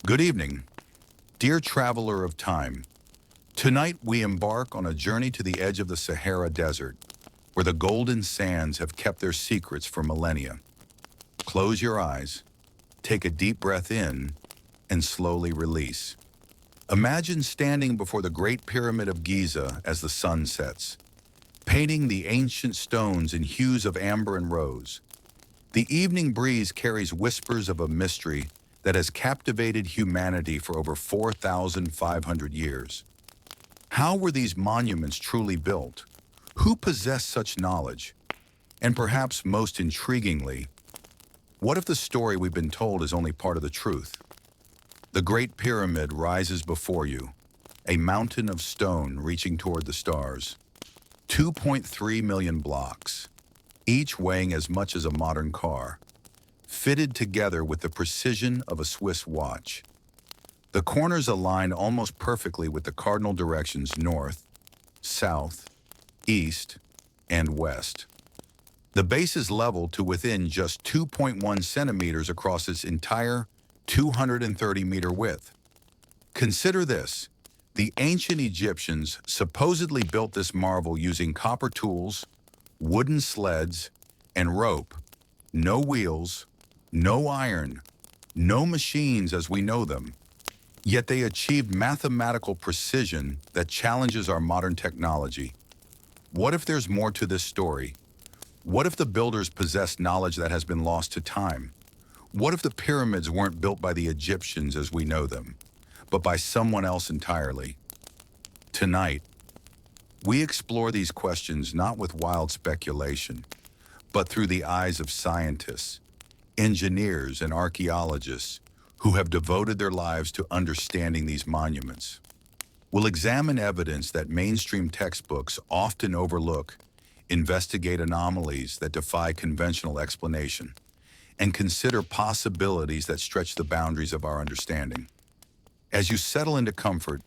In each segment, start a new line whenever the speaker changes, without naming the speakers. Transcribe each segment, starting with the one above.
Good evening, dear traveler of time. Tonight we embark on a journey to the edge of the Sahara Desert, where the golden sands have kept their secrets for millennia. Close your eyes, take a deep breath in, and slowly release. Imagine standing before the Great Pyramid of Giza as the sun sets, painting the ancient stones in hues of amber and rose. The evening breeze carries whispers of a mystery that has captivated humanity for over 4,500 years. How were these monuments truly built? Who possessed such knowledge? And perhaps most intriguingly, what if the story we've been told is only part of the truth? The Great Pyramid rises before you, a mountain of stone reaching toward the stars. 2.3 million blocks, each weighing as much as a modern car, fitted together with the precision of a Swiss watch. The corners align almost perfectly with the cardinal directions north, south, east, and west. The base is leveled to within just 2.1 centimeters across its entire 230-meter width. Consider this. The ancient Egyptians supposedly built this marvel using copper tools, wooden sleds, and rope. No wheels, no iron, no machines as we know them. Yet they achieved mathematical precision that challenges our modern technology. What if there's more to this story? What if the builders possessed knowledge that has been lost to time? What if the pyramids weren't built by the Egyptians as we know them, but by someone else entirely? Tonight, we explore these questions not with wild speculation, but through the eyes of scientists, engineers, and archaeologists who have devoted their lives to understanding these monuments. We'll examine evidence that mainstream textbooks often overlook, investigate anomalies that defy conventional explanation, and consider possibilities that stretch the boundaries of our understanding. As you settle into comfort,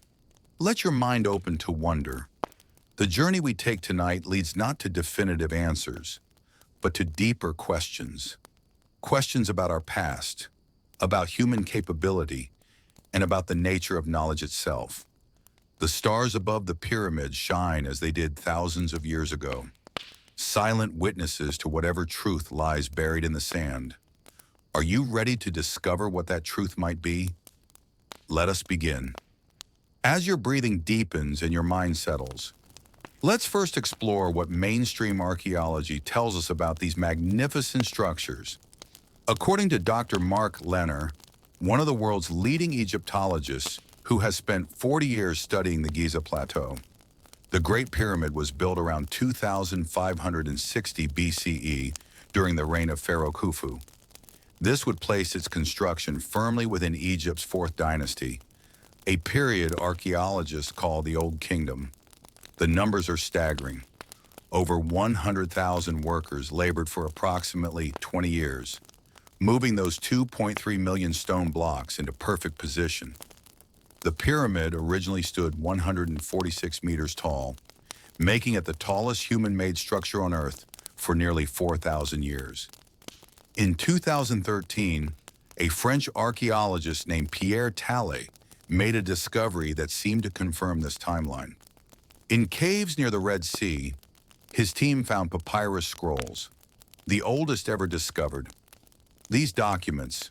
let your mind open to wonder. The journey we take tonight leads not to definitive answers, but to deeper questions. Questions about our past, about human capability, and about the nature of knowledge itself. The stars above the pyramids shine as they did thousands of years ago, silent witnesses to whatever truth lies buried in the sand. Are you ready to discover what that truth might be? Let us begin. As your breathing deepens and your mind settles, let's first explore what mainstream archaeology tells us about these magnificent structures. According to Dr. Mark Lehner, one of the world's leading Egyptologists who has spent 40 years studying the Giza Plateau, the Great Pyramid was built around 2560 BCE during the reign of Pharaoh Khufu. This would place its construction firmly within Egypt's fourth dynasty, a period archaeologists call the Old Kingdom. The numbers are staggering. Over 100,000 workers labored for approximately 20 years, moving those 2.3 million stone blocks into perfect position. The pyramid originally stood 146 meters tall, making it the tallest human-made structure on Earth for nearly 4,000 years. In 2013, a French archaeologist named Pierre Tallet made a discovery that seemed to confirm this timeline. In caves near the Red Sea, his team found papyrus scrolls, the oldest ever discovered. These documents,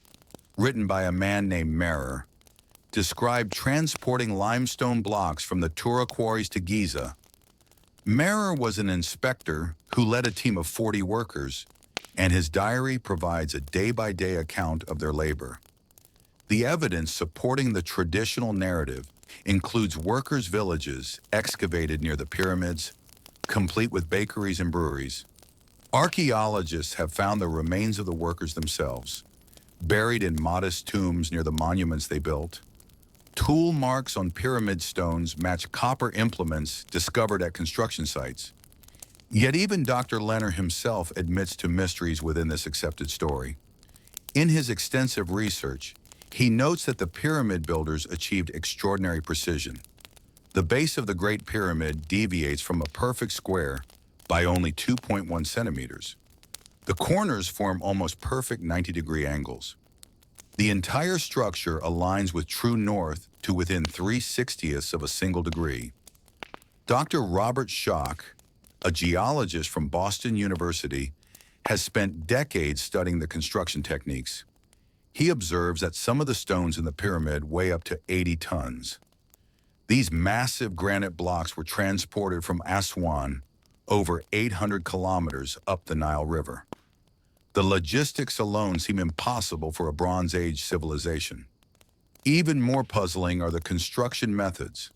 written by a man named Merer, describe transporting limestone blocks from the Tura quarries to Giza. Merer was an inspector who led a team of 40 workers, and his diary provides a day-by-day account of their labor. The evidence supporting the traditional narrative includes workers' villages excavated near the pyramids, complete with bakeries and breweries. Archaeologists have found the remains of the workers themselves, buried in modest tombs near the monuments they built. Tool marks on pyramid stones match copper implements discovered at construction sites. Yet even Dr. Lehner himself admits to mysteries within this accepted story. In his extensive research, he notes that the pyramid builders achieved extraordinary precision. The base of the Great Pyramid deviates from a perfect square by only 2.1 centimeters. The corners form almost perfect 90-degree angles. The entire structure aligns with true north to within 3/60ths of a single degree. Dr. Robert Schoch, a geologist from Boston University, has spent decades studying the construction techniques. He observes that some of the stones in the pyramid weigh up to 80 tons. These massive granite blocks were transported from Aswan, over 800 kilometers up the Nile River. The logistics alone seem impossible for a Bronze Age civilization. Even more puzzling are the construction methods.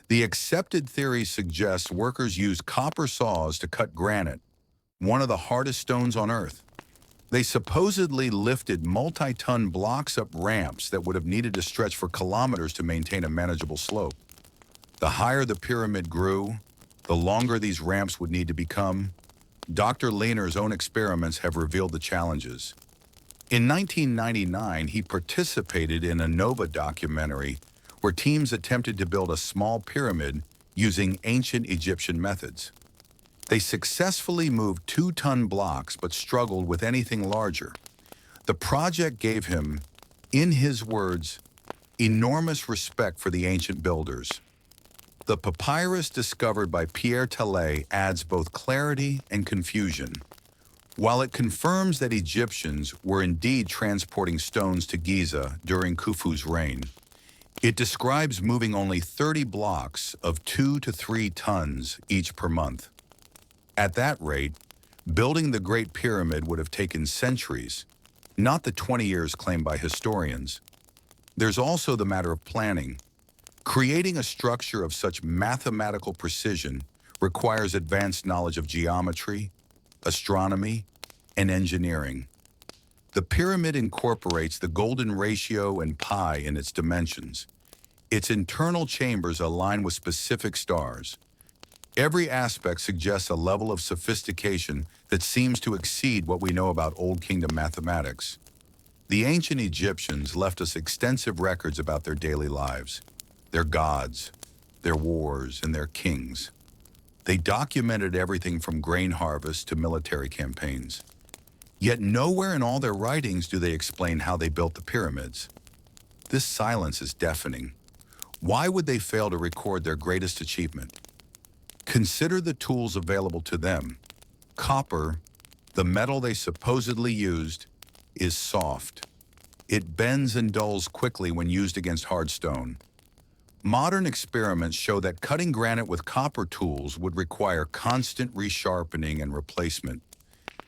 The accepted theory suggests workers used copper saws to cut granite, one of the hardest stones on Earth. They supposedly lifted multi-ton blocks up ramps that would have needed to stretch for kilometers to maintain a manageable slope. The higher the pyramid grew, the longer these ramps would need to become. Dr. Lehner's own experiments have revealed the challenges. In 1999, he participated in a NOVA documentary where teams attempted to build a small pyramid using ancient Egyptian methods. They successfully moved 2-ton blocks but struggled with anything larger. The project gave him, in his words, enormous respect for the ancient builders. The papyrus discovered by Pierre Tallet adds both clarity and confusion. While it confirms that Egyptians were indeed transporting stones to Giza during Khufu's reign, it describes moving only 30 blocks of 2 to 3 tons each per month. At that rate, building the Great Pyramid would have taken centuries, not the 20 years claimed by historians. There's also the matter of planning. Creating a structure of such mathematical precision requires advanced knowledge of geometry, astronomy, and engineering. The pyramid incorporates the golden ratio and pi in its dimensions. Its internal chambers align with specific stars. Every aspect suggests a level of sophistication that seems to exceed what we know about Old Kingdom mathematics. The ancient Egyptians left us extensive records about their daily lives, their gods, their wars, and their kings. They documented everything from grain harvest to military campaigns. Yet nowhere in all their writings do they explain how they built the pyramids. This silence is deafening. Why would they fail to record their greatest achievement? Consider the tools available to them. Copper, the metal they supposedly used, is soft. It bends and dulls quickly when used against hard stone. Modern experiments show that cutting granite with copper tools would require constant resharpening and replacement.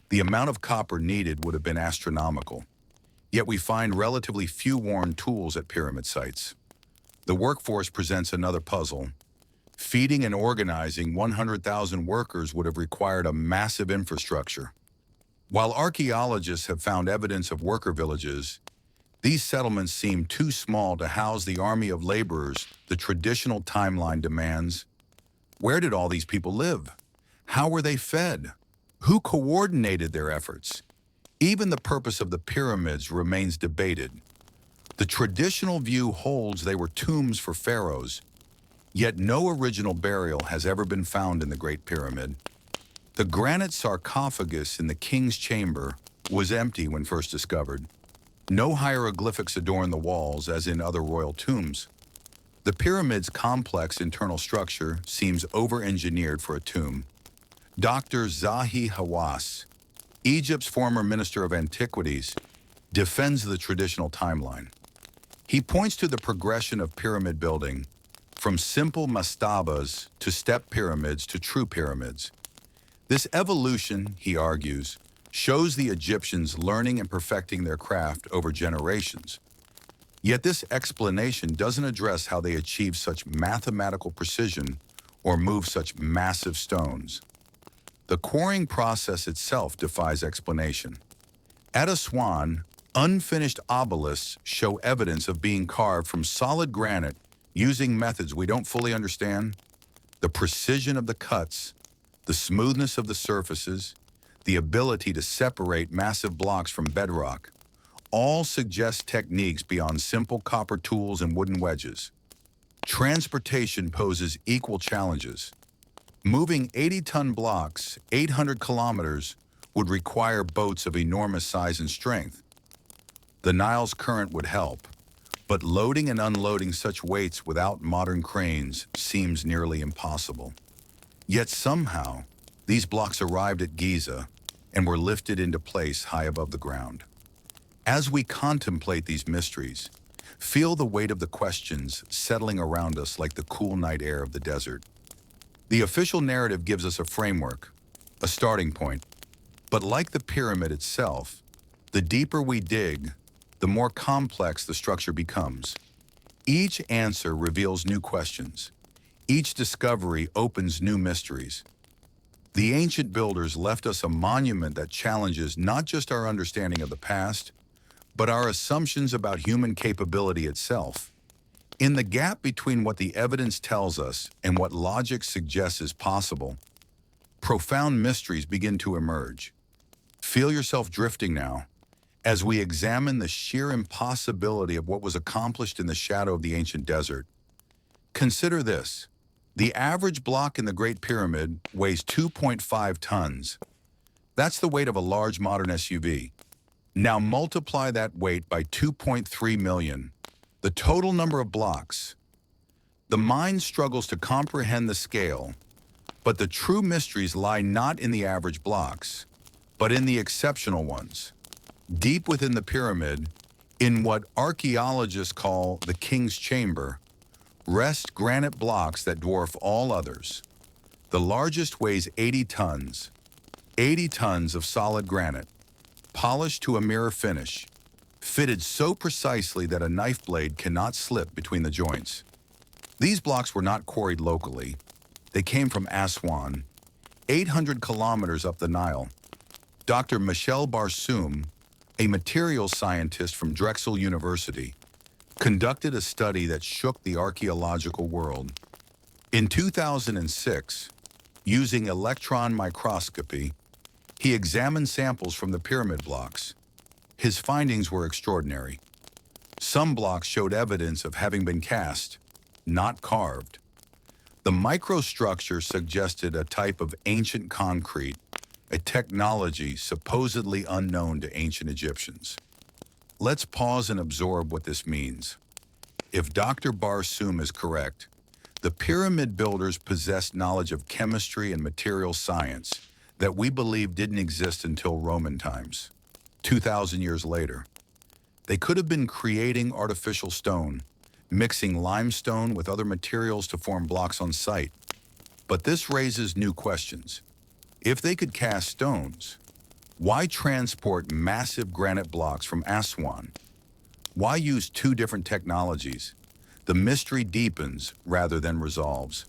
The amount of copper needed would have been astronomical. Yet we find relatively few worn tools at pyramid sites. The workforce presents another puzzle. Feeding and organizing 100,000 workers would have required a massive infrastructure. While archaeologists have found evidence of worker villages, these settlements seem too small to house the army of laborers the traditional timeline demands. Where did all these people live? How were they fed? Who coordinated their efforts? Even the purpose of the pyramids remains debated. The traditional view holds they were tombs for pharaohs, yet no original burial has ever been found in the Great Pyramid. The granite sarcophagus in the king's chamber was empty when first discovered. No hieroglyphics adorn the walls as in other royal tombs. The pyramid's complex internal structure seems over-engineered for a tomb. Dr. Zahi Hawass, Egypt's former Minister of Antiquities, defends the traditional timeline. He points to the progression of pyramid building, from simple mastabas to step pyramids to true pyramids. This evolution, he argues, shows the Egyptians learning and perfecting their craft over generations. Yet this explanation doesn't address how they achieved such mathematical precision or move such massive stones. The quarrying process itself defies explanation. At Aswan, unfinished obelisks show evidence of being carved from solid granite using methods we don't fully understand. The precision of the cuts, the smoothness of the surfaces, the ability to separate massive blocks from bedrock, all suggest techniques beyond simple copper tools and wooden wedges. Transportation poses equal challenges. Moving 80-ton blocks, 800 kilometers, would require boats of enormous size and strength. The Nile's current would help, but loading and unloading such weights without modern cranes seems nearly impossible. Yet somehow, these blocks arrived at Giza and were lifted into place high above the ground. As we contemplate these mysteries, feel the weight of the questions settling around us like the cool night air of the desert. The official narrative gives us a framework, a starting point, but like the pyramid itself, the deeper we dig, the more complex the structure becomes. Each answer reveals new questions. Each discovery opens new mysteries. The ancient builders left us a monument that challenges not just our understanding of the past, but our assumptions about human capability itself. In the gap between what the evidence tells us and what logic suggests is possible, profound mysteries begin to emerge. Feel yourself drifting now as we examine the sheer impossibility of what was accomplished in the shadow of the ancient desert. Consider this. The average block in the Great Pyramid weighs 2.5 tons. That's the weight of a large modern SUV. Now multiply that weight by 2.3 million, the total number of blocks. The mind struggles to comprehend the scale, but the true mysteries lie not in the average blocks, but in the exceptional ones. Deep within the pyramid, in what archaeologists call the king's chamber, rest granite blocks that dwarf all others. The largest weighs 80 tons. 80 tons of solid granite, polished to a mirror finish, fitted so precisely that a knife blade cannot slip between the joints. These blocks were not quarried locally. They came from Aswan, 800 kilometers up the Nile. Dr. Michel Barsoum, a materials scientist from Drexel University, conducted a study that shook the archaeological world. In 2006, using electron microscopy, he examined samples from the pyramid blocks. His findings were extraordinary. Some blocks showed evidence of having been cast, not carved. The microstructure suggested a type of ancient concrete, a technology supposedly unknown to ancient Egyptians. Let's pause and absorb what this means. If Dr. Barsoum is correct, the pyramid builders possessed knowledge of chemistry and material science that we believe didn't exist until Roman times, 2,000 years later. They could have been creating artificial stone, mixing limestone with other materials to form blocks on site. But this raises new questions. If they could cast stones, why transport massive granite blocks from Aswan? Why use two different technologies? The mystery deepens rather than resolves.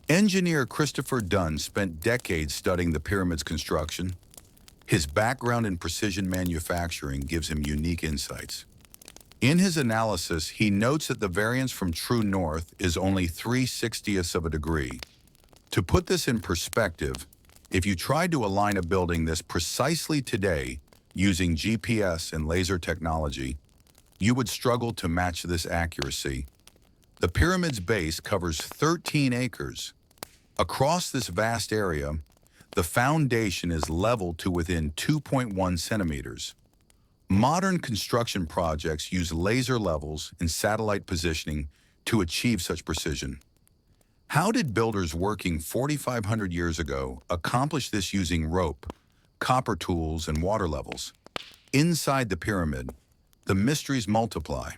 Engineer Christopher Dunn spent decades studying the pyramid's construction. His background in precision manufacturing gives him unique insights. In his analysis, he notes that the variance from true north is only 3/60ths of a degree. To put this in perspective, if you tried to align a building this precisely today using GPS and laser technology, you would struggle to match this accuracy. The pyramid's base covers 13 acres. Across this vast area, the foundation is leveled to within 2.1 centimeters. Modern construction projects use laser levels and satellite positioning to achieve such precision. How did builders working 4,500 years ago accomplish this using rope, copper tools, and water levels? Inside the pyramid, the mysteries multiply.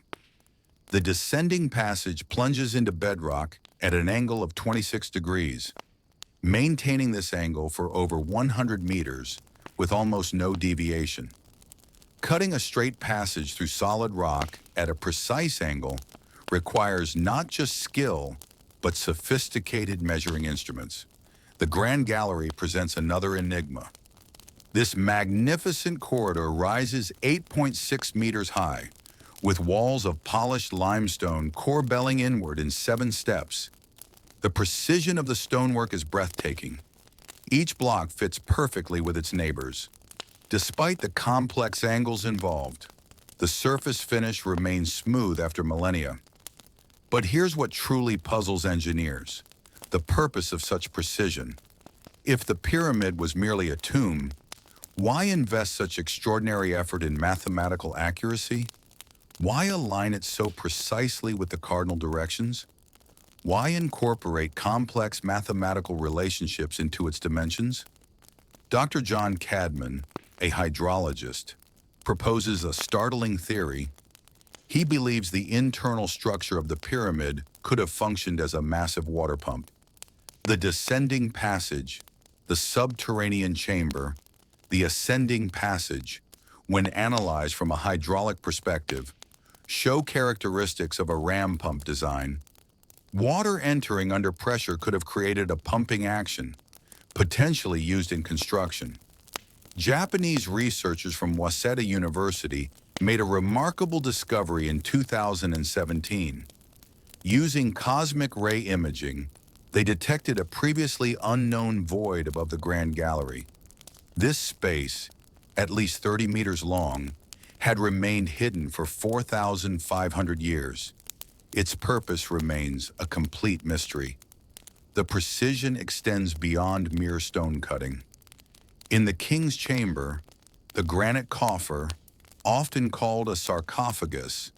The descending passage plunges into bedrock at an angle of 26 degrees, maintaining this angle for over 100 meters with almost no deviation. Cutting a straight passage through solid rock at a precise angle requires not just skill, but sophisticated measuring instruments. The Grand Gallery presents another enigma. This magnificent corridor rises 8.6 meters high, with walls of polished limestone corbelling inward in 7 steps. The precision of the stonework is breathtaking. Each block fits perfectly with its neighbors. Despite the complex angles involved, the surface finish remains smooth after millennia. But here's what truly puzzles engineers: the purpose of such precision. If the pyramid was merely a tomb, Why invest such extraordinary effort in mathematical accuracy? Why align it so precisely with the cardinal directions? Why incorporate complex mathematical relationships into its dimensions? Dr. John Cadman, a hydrologist, proposes a startling theory. He believes the internal structure of the pyramid could have functioned as a massive water pump. The descending passage, the subterranean chamber, the ascending passage, when analyzed from a hydraulic perspective, show characteristics of a ram pump design. Water entering under pressure could have created a pumping action, potentially used in construction. Japanese researchers from Waseda University made a remarkable discovery in 2017. Using cosmic ray imaging, they detected a previously unknown void above the Grand Gallery. This space, at least 30 meters long, had remained hidden for 4,500 years. Its purpose remains a complete mystery. The precision extends beyond mere stone cutting. In the king's chamber, the granite coffer, often called a sarcophagus,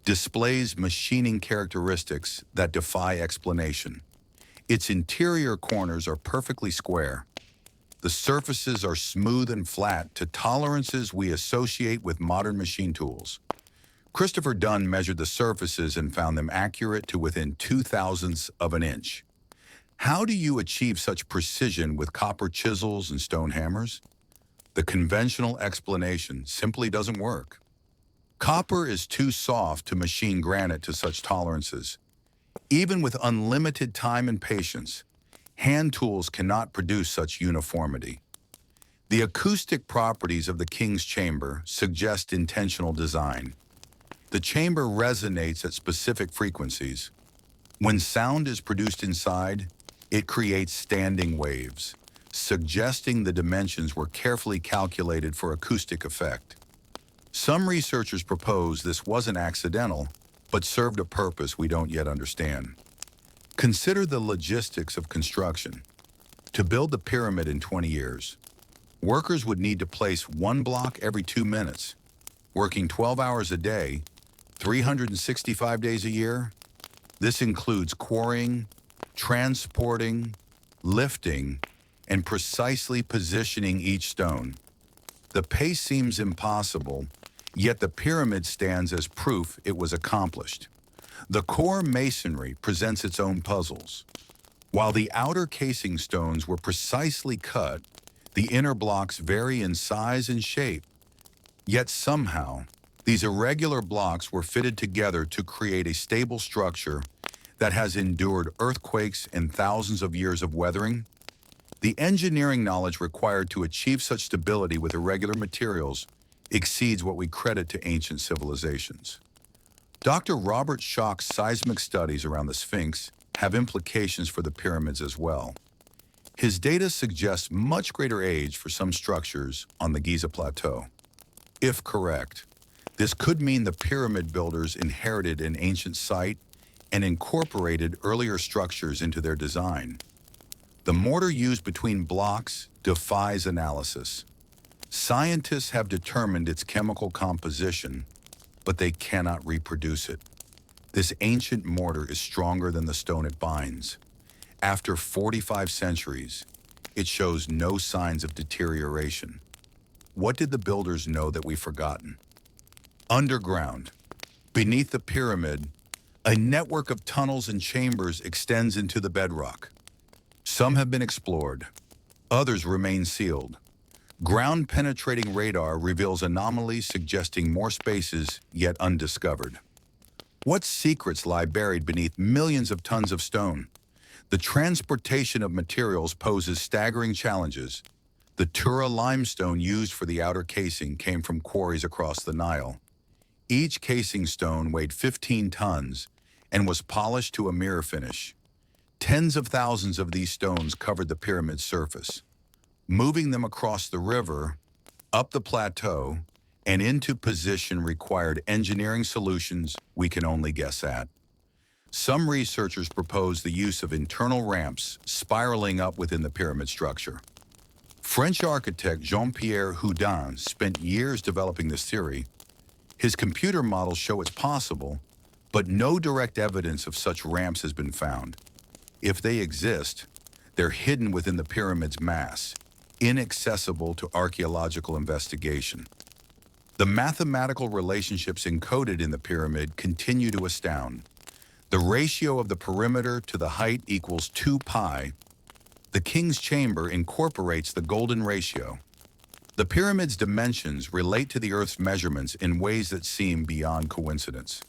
displays machining characteristics that defy explanation. Its interior corners are perfectly square. The surfaces are smooth and flat to tolerances we associate with modern machine tools. Christopher Dunn measured the surfaces and found them accurate to within 0.02 of an inch. How do you achieve such precision with copper chisels and stone hammers? The conventional explanation simply doesn't work. Copper is too soft to machine granite to such tolerances. Even with unlimited time and patience, hand tools cannot produce such uniformity. The acoustic properties of the king's chamber suggest intentional design. The chamber resonates at specific frequencies. When sound is produced inside, it creates standing waves, suggesting the dimensions were carefully calculated for acoustic effect. Some researchers propose this wasn't accidental, but served a purpose we don't yet understand. Consider the logistics of construction. To build the pyramid in 20 years, workers would need to place one block every 2 minutes, working 12 hours a day, 365 days a year. This includes quarrying, transporting, lifting, and precisely positioning each stone. The pace seems impossible, yet the pyramid stands as proof it was accomplished. The core masonry presents its own puzzles. While the outer casing stones were precisely cut, the inner blocks vary in size and shape. Yet somehow, these irregular blocks were fitted together to create a stable structure that has endured earthquakes and thousands of years of weathering. The engineering knowledge required to achieve such stability with irregular materials exceeds what we credit to ancient civilizations. Dr. Robert Schoch's seismic studies around the Sphinx have implications for the pyramids as well. His data suggests much greater age for some structures on the Giza Plateau. If correct, this could mean the pyramid builders inherited an ancient site and incorporated earlier structures into their design. The mortar used between blocks defies analysis. Scientists have determined its chemical composition, but they cannot reproduce it. This ancient mortar is stronger than the stone it binds. After 45 centuries, it shows no signs of deterioration. What did the builders know that we've forgotten? Underground, beneath the pyramid, a network of tunnels and chambers extends into the bedrock. Some have been explored, others remain sealed. Ground-penetrating radar reveals anomalies suggesting more spaces yet undiscovered. What secrets lie buried beneath millions of tons of stone? The transportation of materials poses staggering challenges. The Tura limestone used for the outer casing came from quarries across the Nile. Each casing stone weighed 15 tons and was polished to a mirror finish. Tens of thousands of these stones covered the pyramid's surface. Moving them across the river, up the plateau, and into position required engineering solutions we can only guess at. Some researchers propose the use of internal ramps spiraling up within the pyramid structure. French architect Jean-Pierre Houdin spent years developing this theory. His computer models show it's possible, but no direct evidence of such ramps has been found. If they exist, they're hidden within the pyramid's mass, inaccessible to archaeological investigation. The mathematical relationships encoded in the pyramid continue to astound. The ratio of the perimeter to the height equals 2 pi. The king's chamber incorporates the golden ratio. The pyramid's dimensions relate to the Earth's measurements in ways that seem beyond coincidence.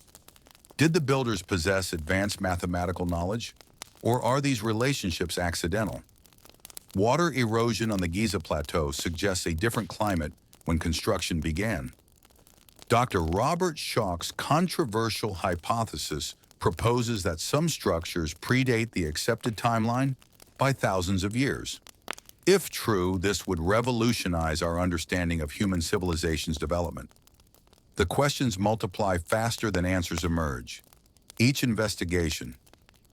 Did the builders possess advanced mathematical knowledge, or are these relationships accidental? Water erosion on the Giza Plateau suggests a different climate when construction began. Dr. Robert Schoch's controversial hypothesis proposes that some structures predate the accepted timeline by thousands of years. If true, this would revolutionize our understanding of human civilization's development. The questions multiply faster than answers emerge. Each investigation,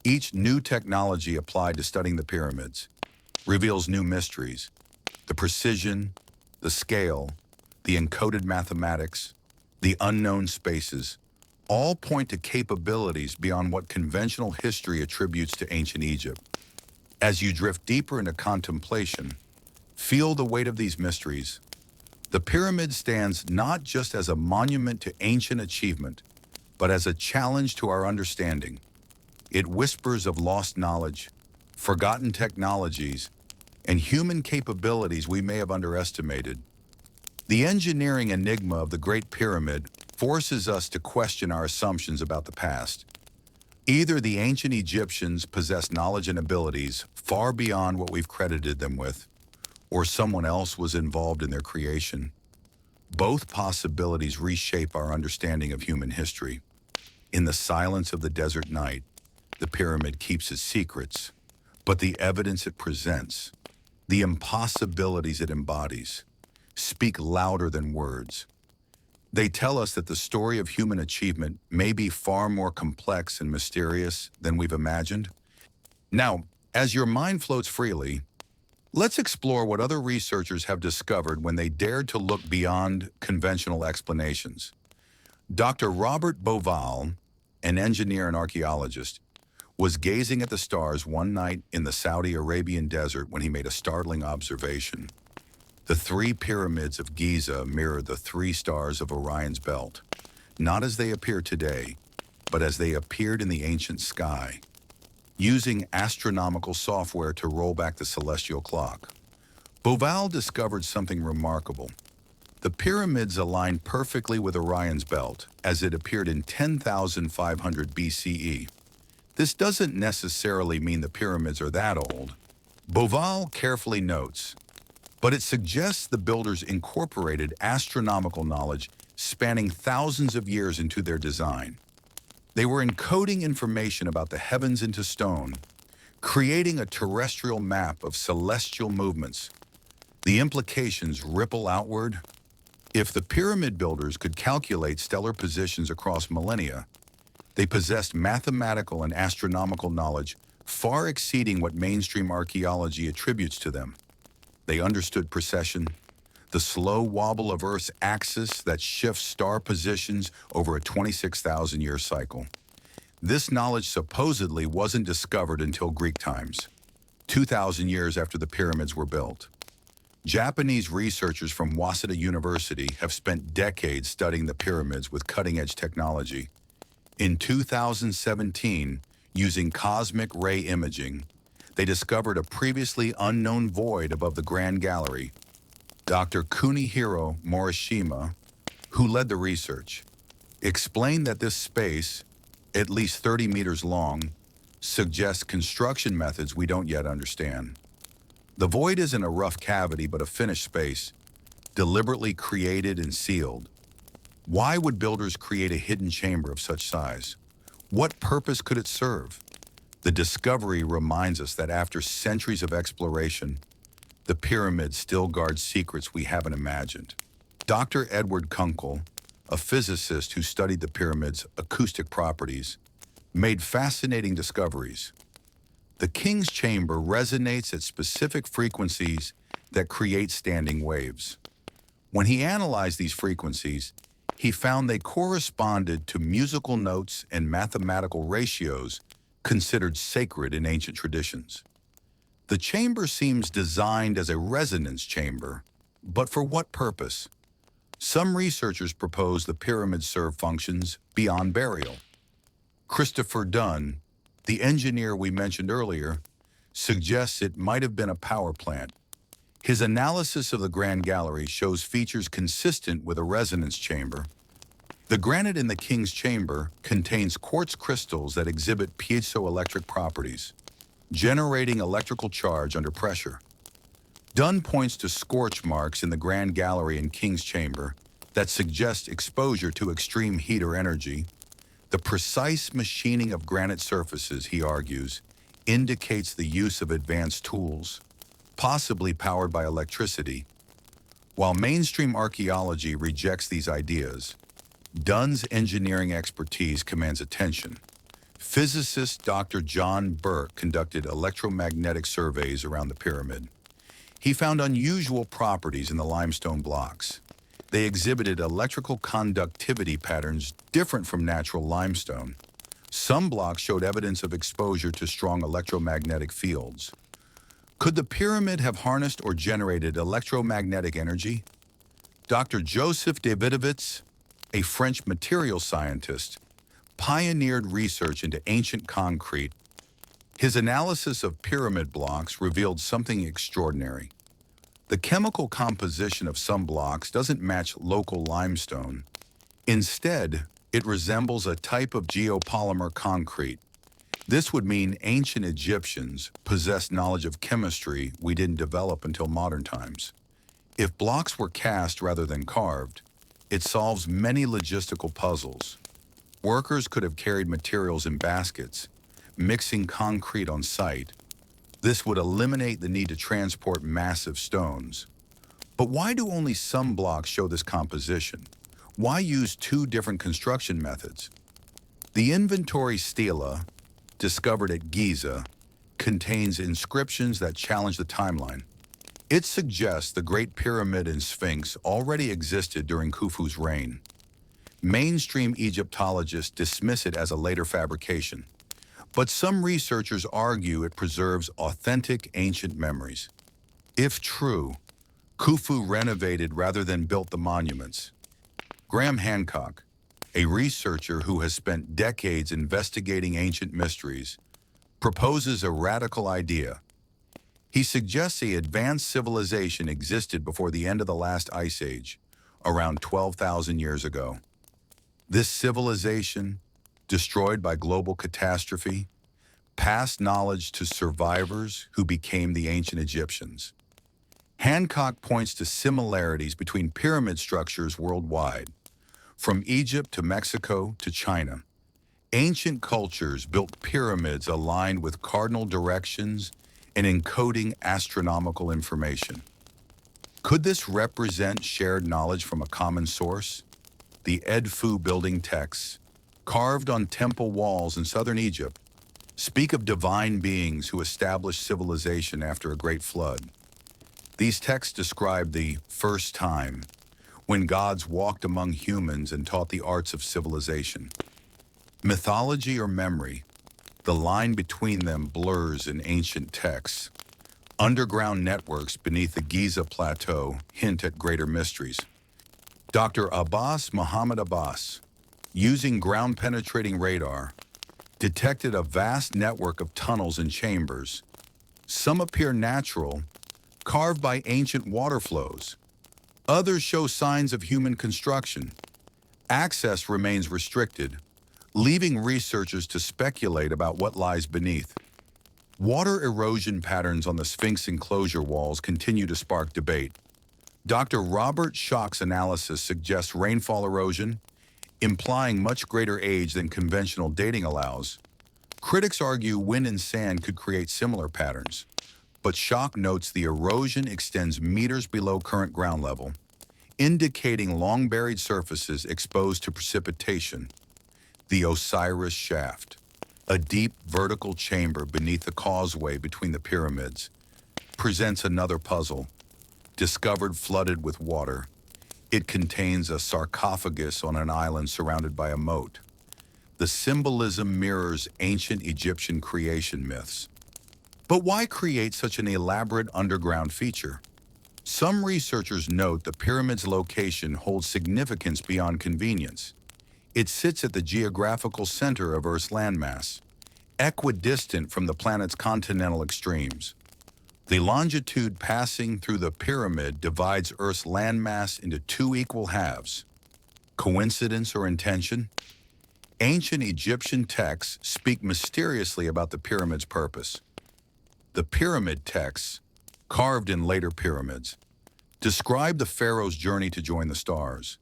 each new technology applied to studying the pyramids, reveals new mysteries. The precision, the scale, the encoded mathematics, the unknown spaces, all point to capabilities beyond what conventional history attributes to ancient Egypt. As you drift deeper into contemplation, feel the weight of these mysteries. The pyramid stands not just as a monument to ancient achievement, but as a challenge to our understanding. It whispers of lost knowledge, forgotten technologies, and human capabilities we may have underestimated. The engineering enigma of the Great Pyramid forces us to question our assumptions about the past. Either the ancient Egyptians possessed knowledge and abilities far beyond what we've credited them with, or someone else was involved in their creation. Both possibilities reshape our understanding of human history. In the silence of the desert night, the pyramid keeps its secrets, but the evidence it presents, the impossibilities it embodies, speak louder than words. They tell us that the story of human achievement may be far more complex and mysterious than we've imagined. Now, as your mind floats freely, let's explore what other researchers have discovered when they dared to look beyond conventional explanations. Dr. Robert Bauval, an engineer and archaeologist, was gazing at the stars one night in the Saudi Arabian desert when he made a startling observation. The 3 pyramids of Giza mirror the 3 stars of Orion's belt, not as they appear today, but as they appeared in the ancient sky. Using astronomical software to roll back the celestial clock, Bauval discovered something remarkable. The pyramids aligned perfectly with Orion's belt as it appeared in 10,500 BCE. This doesn't necessarily mean the pyramids are that old, Bauval carefully notes, but it suggests the builders incorporated astronomical knowledge spanning thousands of years into their design. They were encoding information about the heavens into stone, creating a terrestrial map of celestial movements. The implications ripple outward. If the pyramid builders could calculate stellar positions across millennia, they possessed mathematical and astronomical knowledge far exceeding what mainstream archaeology attributes to them. They understood precession, the slow wobble of Earth's axis that shifts star positions over a 26,000-year cycle. This knowledge supposedly wasn't discovered until Greek times, 2,000 years after the pyramids were built. Japanese researchers from Waseda University have spent decades studying the pyramids with cutting-edge technology. In 2017, using cosmic ray imaging, they discovered a previously unknown void above the Grand Gallery. Dr. Kunihiro Morishima, who led the research, explained that this space, at least 30 meters long, suggests construction methods we don't yet understand. The void isn't a rough cavity but a finished space, deliberately created and sealed. Why would builders create a hidden chamber of such size? What purpose could it serve? The discovery reminds us that after centuries of exploration, the pyramids still guard secrets we haven't imagined. Dr. Edward Kunkel, a physicist who studied the pyramid's acoustic properties, made fascinating discoveries. The king's chamber resonates at specific frequencies that create standing waves. When he analyzed these frequencies, he found they corresponded to musical notes and mathematical ratios considered sacred in ancient traditions. The chamber seems designed as a resonance chamber, but for what purpose? Some researchers propose the pyramids serve functions beyond burial. Christopher Dunn, the engineer we mentioned earlier, suggests it might have been a power plant. His analysis of the Grand Gallery shows features consistent with a resonance chamber. The granite in the King's Chamber contains quartz crystals that exhibit piezoelectric properties, generating electrical charge under pressure. Dunn points to scorch marks in the Grand Gallery and King's Chamber that suggest exposure to extreme heat or energy. The precise machining of granite surfaces, he argues, indicates the use of advanced tools, possibly powered by electricity. While mainstream archaeology rejects these ideas, Dunn's engineering expertise commands attention. Physicist Dr. John Burke conducted electromagnetic surveys around the pyramid. He found unusual properties in the limestone blocks. They exhibited electrical conductivity patterns different from natural limestone. Some blocks showed evidence of exposure to strong electromagnetic fields. Could the pyramid have harnessed or generated electromagnetic energy? Dr. Joseph Davidovits, a French materials scientist, pioneered research into ancient concrete. His analysis of pyramid blocks revealed something extraordinary. The chemical composition of some blocks doesn't match local limestone. Instead, it resembles a type of geopolymer concrete. This would mean ancient Egyptians possessed knowledge of chemistry we didn't develop until modern times. If blocks were cast rather than carved, it solves many logistical puzzles. Workers could have carried materials in baskets, mixing concrete on site. This would eliminate the need to transport massive stones. But why do only some blocks show this composition? Why use two different construction methods? The inventory stela, discovered at Giza, contains inscriptions that challenge the timeline. It suggests the Great Pyramid and Sphinx already existed during Khufu's reign. Mainstream Egyptologists dismiss it as a later fabrication, but some researchers argue it preserves authentic ancient memories. If true, Khufu renovated rather than built the monuments. Graham Hancock, a researcher who has spent decades investigating ancient mysteries, proposes a radical idea. He suggests an advanced civilization existed before the end of the last ice age, around 12,000 years ago. This civilization, destroyed by global catastrophe, passed knowledge to survivors who became the ancient Egyptians. Hancock points to similarities between pyramid structures worldwide, from Egypt to Mexico to China. Ancient cultures built pyramids aligned with cardinal directions and encoding astronomical information. Could this represent shared knowledge from a common source? The Edfu building texts, carved on temple walls in southern Egypt, speak of divine beings who established civilization after a great flood. These texts describe the first time, when gods walked among humans and taught the arts of civilization. Mythology or memory, the line between them blurs in ancient texts. Underground networks beneath the Giza Plateau hint at greater mysteries. Dr. Muhammad Abbas, using ground-penetrating radar, detected a vast network of tunnels and chambers. Some appear natural, carved by ancient water flows. Others show signs of human construction. Access remains restricted, leaving researchers to speculate about what lies beneath. Water erosion patterns on the Sphinx enclosure walls continue to spark debate. Dr. Robert Schoch's analysis suggests rainfall erosion, implying much greater age than conventional dating allows. Critics argue wind and sand could create similar patterns, but Schoch notes the erosion extends meters below current ground level, indicating long-buried surfaces exposed to precipitation. The Osiris Shaft, a deep vertical chamber beneath the causeway between the pyramids, presents another puzzle. discovered flooded with water. It contains a sarcophagus on an island surrounded by a moat. The symbolism mirrors ancient Egyptian creation myths. But why create such an elaborate underground feature? Some researchers note the pyramid's location holds significance beyond convenience. It sits at the geographical center of Earth's landmass, equidistant from the planet's continental extremes. The longitude passing through the pyramid divides Earth's landmass into two equal halves. Coincidence or intention? Ancient Egyptian texts speak mysteriously about the pyramid's purpose. The pyramid texts, carved in later pyramids, describe the pharaoh's journey to join the stars.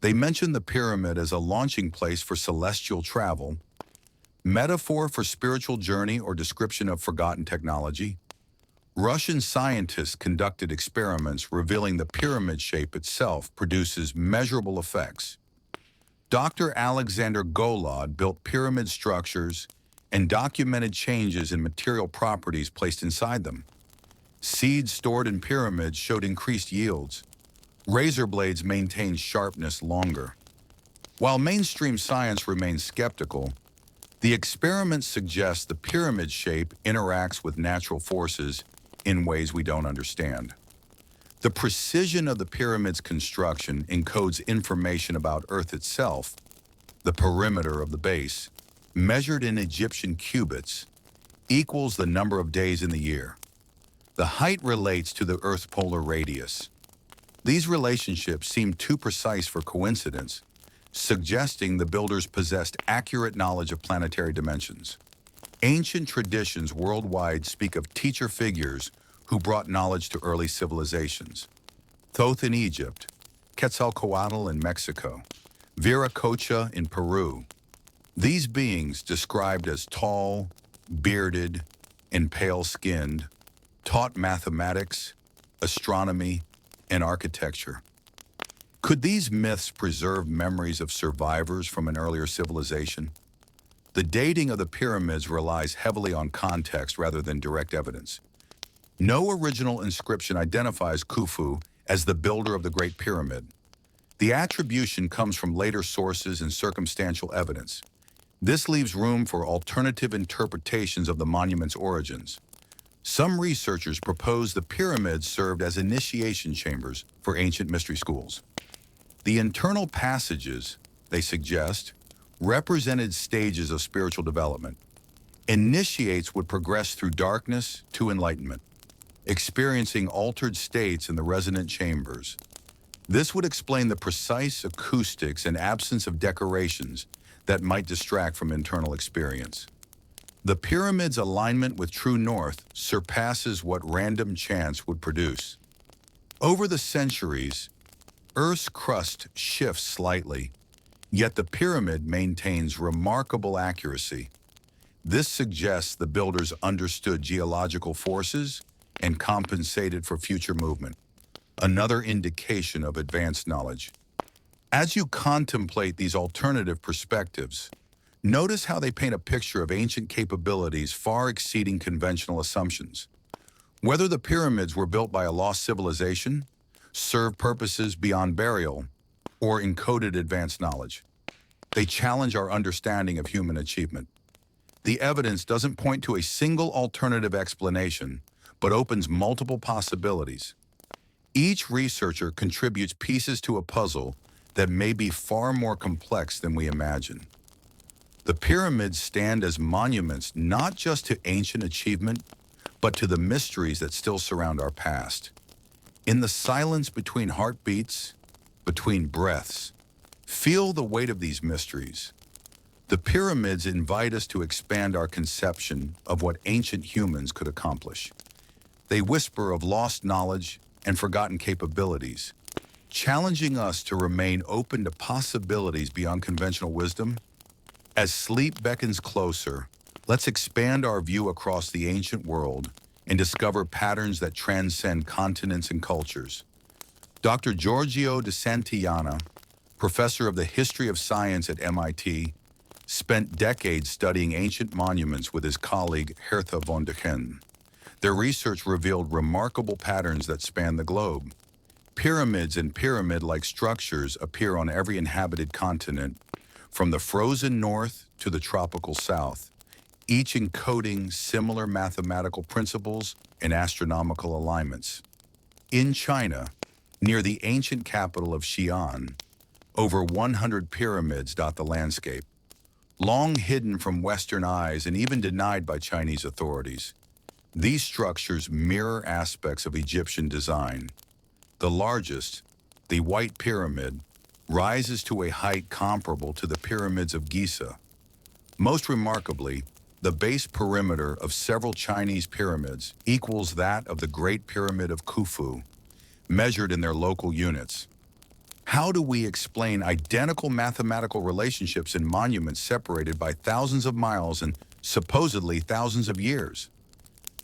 They mention the pyramid as a launching place for celestial travel, metaphor for spiritual journey or description of forgotten technology. Russian scientists conducted experiments revealing the pyramid shape itself produces measurable effects. Dr. Alexander Golod built pyramid structures and documented changes in material properties placed inside them. Seeds stored in pyramids showed increased yields. Razor blades maintained sharpness longer. While mainstream science remains skeptical, the experiments suggest the pyramid shape interacts with natural forces in ways we don't understand. The precision of the pyramid's construction encodes information about Earth itself. The perimeter of the base, measured in Egyptian cubits, equals the number of days in the year. The height relates to the Earth's polar radius. These relationships seem too precise for coincidence, suggesting the builders possessed accurate knowledge of planetary dimensions. Ancient traditions worldwide speak of teacher figures who brought knowledge to early civilizations. Thoth in Egypt, Quetzalcoatl in Mexico, Viracocha in Peru. These beings, described as tall, bearded, and pale-skinned, taught mathematics, astronomy, and architecture. Could these myths preserve memories of survivors from an earlier civilization? The dating of the pyramids relies heavily on context rather than direct evidence. No original inscription identifies Khufu as the builder of the Great Pyramid. The attribution comes from later sources and circumstantial evidence. This leaves room for alternative interpretations of the monument's origins. Some researchers propose the pyramids served as initiation chambers for ancient mystery schools. The internal passages, they suggest, represented stages of spiritual development. Initiates would progress through darkness to enlightenment, experiencing altered states in the resonant chambers. This would explain the precise acoustics and absence of decorations that might distract from internal experience. The pyramid's alignment with true north surpasses what random chance would produce. Over the centuries, Earth's crust shifts slightly, yet the pyramid maintains remarkable accuracy. This suggests the builders understood geological forces and compensated for future movement, another indication of advanced knowledge. As you contemplate these alternative perspectives, notice how they paint a picture of ancient capabilities far exceeding conventional assumptions. Whether the pyramids were built by a lost civilization, served purposes beyond burial, or encoded advanced knowledge, they challenge our understanding of human achievement. The evidence doesn't point to a single alternative explanation, but opens multiple possibilities. Each researcher contributes pieces to a puzzle that may be far more complex than we imagine. The pyramids stand as monuments not just to ancient achievement, but to the mysteries that still surround our past. In the silence between heartbeats, between breaths, feel the weight of these mysteries. The pyramids invite us to expand our conception of what ancient humans could accomplish. They whisper of lost knowledge and forgotten capabilities, challenging us to remain open to possibilities beyond conventional wisdom. As sleep beckons closer, let's expand our view across the ancient world and discover patterns that transcend continents and cultures. Dr. Giorgio de Santillana, professor of the history of science at MIT, spent decades studying ancient monuments with his colleague Hertha von Dechern. Their research revealed remarkable patterns that span the globe. Pyramids and pyramid-like structures appear on every inhabited continent, from the frozen north to the tropical south, each encoding similar mathematical principles and astronomical alignments. In China, near the ancient capital of Xi'an, over 100 pyramids dot the landscape, long hidden from Western eyes and even denied by Chinese authorities. These structures mirror aspects of Egyptian design. The largest, the White Pyramid, rises to a height comparable to the pyramids of Giza. Most remarkably, the base perimeter of several Chinese pyramids equals that of the Great Pyramid of Khufu, measured in their local units. How do we explain identical mathematical relationships in monuments separated by thousands of miles and supposedly thousands of years?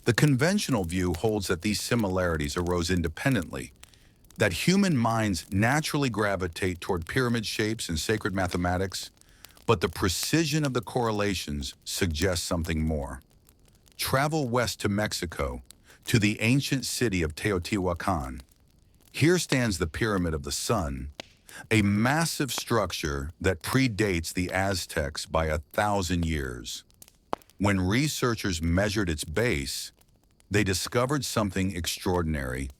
The conventional view holds that these similarities arose independently, that human minds naturally gravitate toward pyramid shapes and sacred mathematics, but the precision of the correlations suggests something more. Travel west to Mexico, to the ancient city of Teotihuacan. Here stands the Pyramid of the Sun, a massive structure that predates the Aztecs by 1,000 years. When researchers measured its base, they discovered something extraordinary.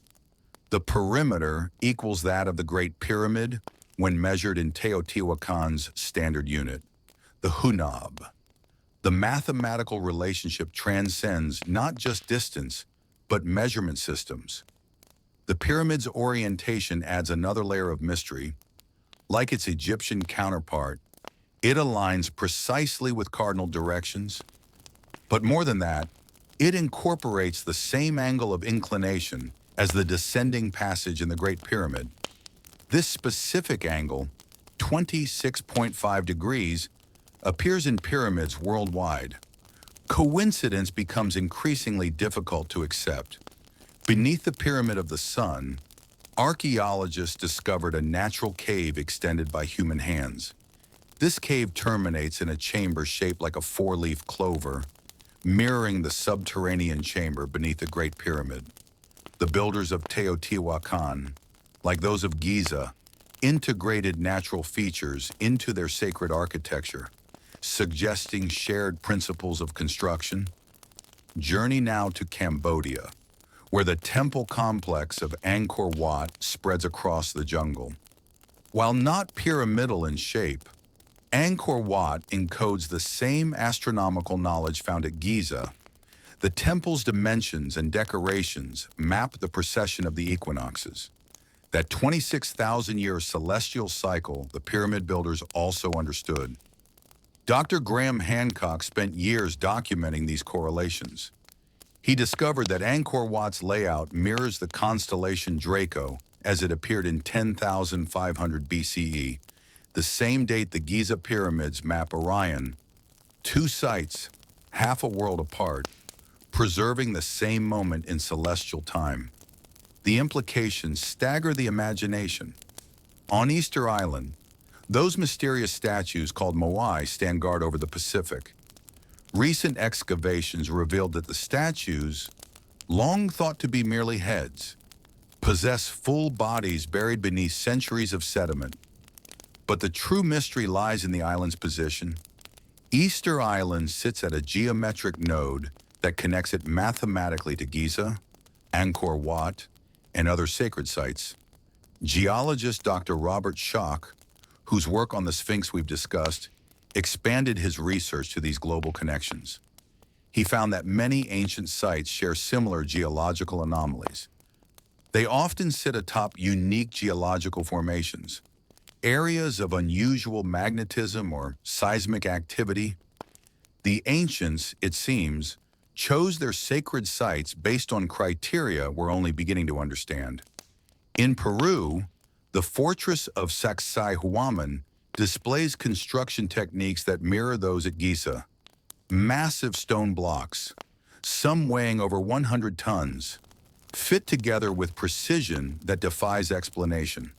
The perimeter equals that of the Great Pyramid when measured in Teotihuacan's standard unit, the Hunab. The mathematical relationship transcends not just distance, but measurement systems. The pyramid's orientation adds another layer of mystery. Like its Egyptian counterpart, it aligns precisely with cardinal directions. But more than that, it incorporates the same angle of inclination as the descending passage in the Great Pyramid. This specific angle, 26.5 degrees, appears in pyramids worldwide. Coincidence becomes increasingly difficult to accept. Beneath the Pyramid of the Sun, archaeologists discovered a natural cave extended by human hands. This cave terminates in a chamber shaped like a four-leaf clover, mirroring the subterranean chamber beneath the Great Pyramid. The builders of Teotihuacan, like those of Giza, integrated natural features into their sacred architecture, suggesting shared principles of construction. Journey now to Cambodia, where the temple complex of Angkor Wat spreads across the jungle. While not pyramidal in shape, Angkor Wat encodes the same astronomical knowledge found at Giza. The temple's dimensions and decorations map the precession of the equinoxes. That 26,000-year celestial cycle the pyramid builders also understood. Dr. Graham Hancock spent years documenting these correlations. He discovered that Angkor Wat's layout mirrors the constellation Draco as it appeared in 10,500 BCE, the same date the Giza pyramids map Orion. Two sites, half a world apart, preserving the same moment in celestial time. The implications stagger the imagination. On Easter Island, those mysterious statues called moai stand guard over the Pacific. Recent excavations revealed that the statues, long thought to be merely heads, possess full bodies buried beneath centuries of sediment. But the true mystery lies in the island's position. Easter Island sits at a geometric node that connects it mathematically to Giza, Angkor Wat, and other sacred sites. Geologist Dr. Robert Schoch, whose work on the Sphinx we've discussed, expanded his research to these global connections. He found that many ancient sites share similar geological anomalies. They often sit atop unique geological formations, areas of unusual magnetism or seismic activity. The ancients, it seems, chose their sacred sites based on criteria we're only beginning to understand. In Peru, the fortress of Sacsayhuaman displays construction techniques that mirror those at Giza. Massive stone blocks, some weighing over 100 tons, fit together with precision that defies explanation.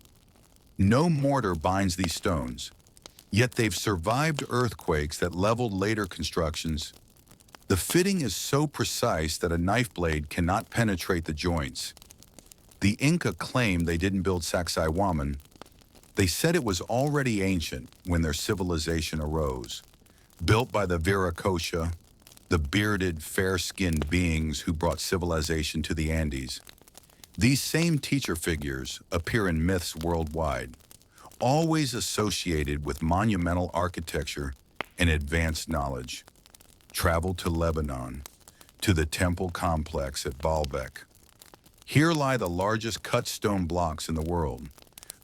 No mortar binds these stones, yet they've survived earthquakes that leveled later constructions. The fitting is so precise that a knife blade cannot penetrate the joints. The Inca claimed they didn't build Sacsayhuaman. They said it was already ancient when their civilization arose, built by the Viracocha, the bearded, fair-skinned beings who brought civilization to the Andes. These same teacher figures appear in myths worldwide, always associated with monumental architecture and advanced knowledge. Travel to Lebanon, to the temple complex at Baalbek. Here lie the largest cut stone blocks in the world.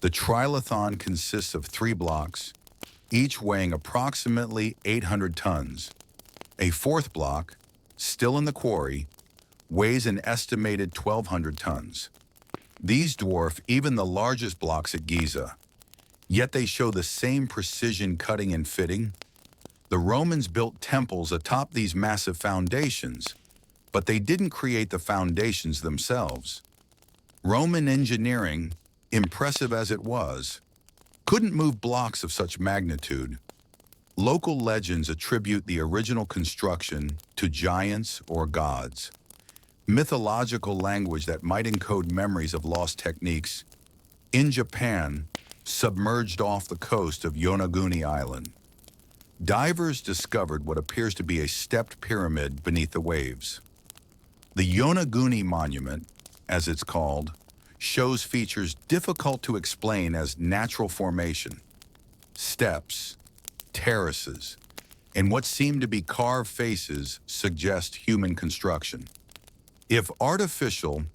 The trilithon consists of 3 blocks, each weighing approximately 800 tons. A 4th block, still in the quarry, weighs an estimated 1,200 tons. These dwarf even the largest blocks at Giza, yet they show the same precision cutting and fitting. The Romans built temples atop these massive foundations, but they didn't create the foundations themselves. Roman engineering, impressive as it was, couldn't move blocks of such magnitude. Local legends attribute the original construction to giants or gods, mythological language that might encode memories of lost techniques. In Japan, submerged off the coast of Yonaguni Island, divers discovered what appears to be a stepped pyramid beneath the waves. The Yonaguni Monument, as it's called, shows features difficult to explain as natural formation, steps, terraces, and what seem to be carved faces suggest human construction. If artificial,